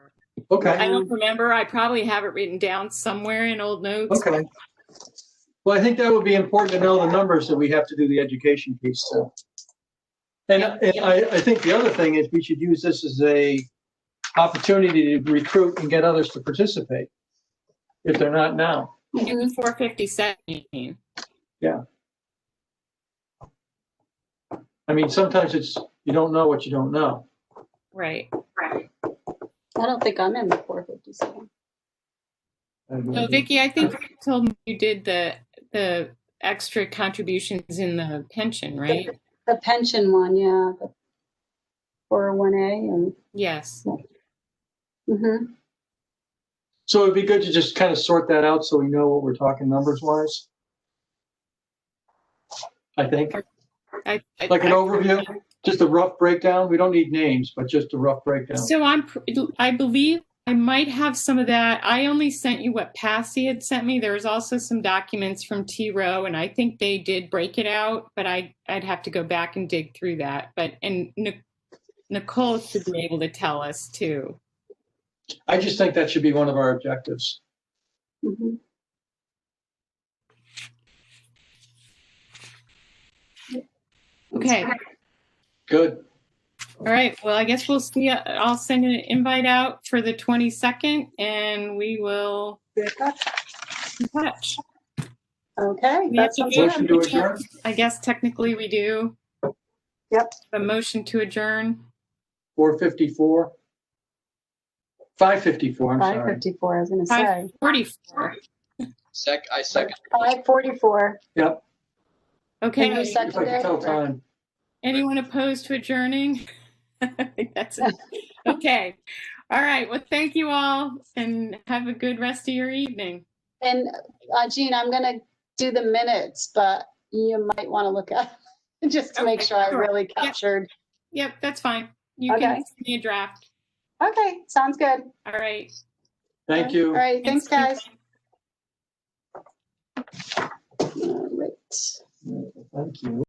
Okay, I don't remember. I probably have it written down somewhere in old notes. okay. Well, I think that would be important to know the numbers that we have to do the education piece to. And I think the other thing is we should use this as a opportunity to recruit and get others to participate if they're not now. In the 457, you mean. I mean, sometimes it's, you don't know what you don't know. Right. I don't think I'm in the 457. So Vicky, I think you told me you did the extra contributions in the pension, right? The pension one, yeah. The 401A and. Yes. Mm-hmm. So it'd be good to just kind of sort that out so we know what we're talking numbers wise. I think, like an overview, just a rough breakdown. We don't need names, but just a rough breakdown. So I believe I might have some of that. I only sent you what Pasi had sent me. There was also some documents from T Row, and I think they did break it out, but I'd have to go back and dig through that. And Nicole should be able to tell us too. I just think that should be one of our objectives. Mm-hmm. Okay. Good. All right. Well, I guess we'll see. I'll send an invite out for the 22nd, and we will be in touch. Okay. We have to do Motion to adjourn? I guess technically we do. Yep. A motion to adjourn. 454. 554, I'm sorry. 554, I was gonna say. 544. I second. 544. Yep. Okay. And you If I can tell time. Anyone opposed to adjourning? I think that's it. Okay. All right. Well, thank you all, and have a good rest of your evening. And Jean, I'm gonna do the minutes, but you might want to look at just to make Okay, sure I sure. really captured. Yep, that's fine. You Okay. can send me a draft. Okay, sounds good. All right. Thank you. All right, thanks, guys. Thanks. All right. Thank you.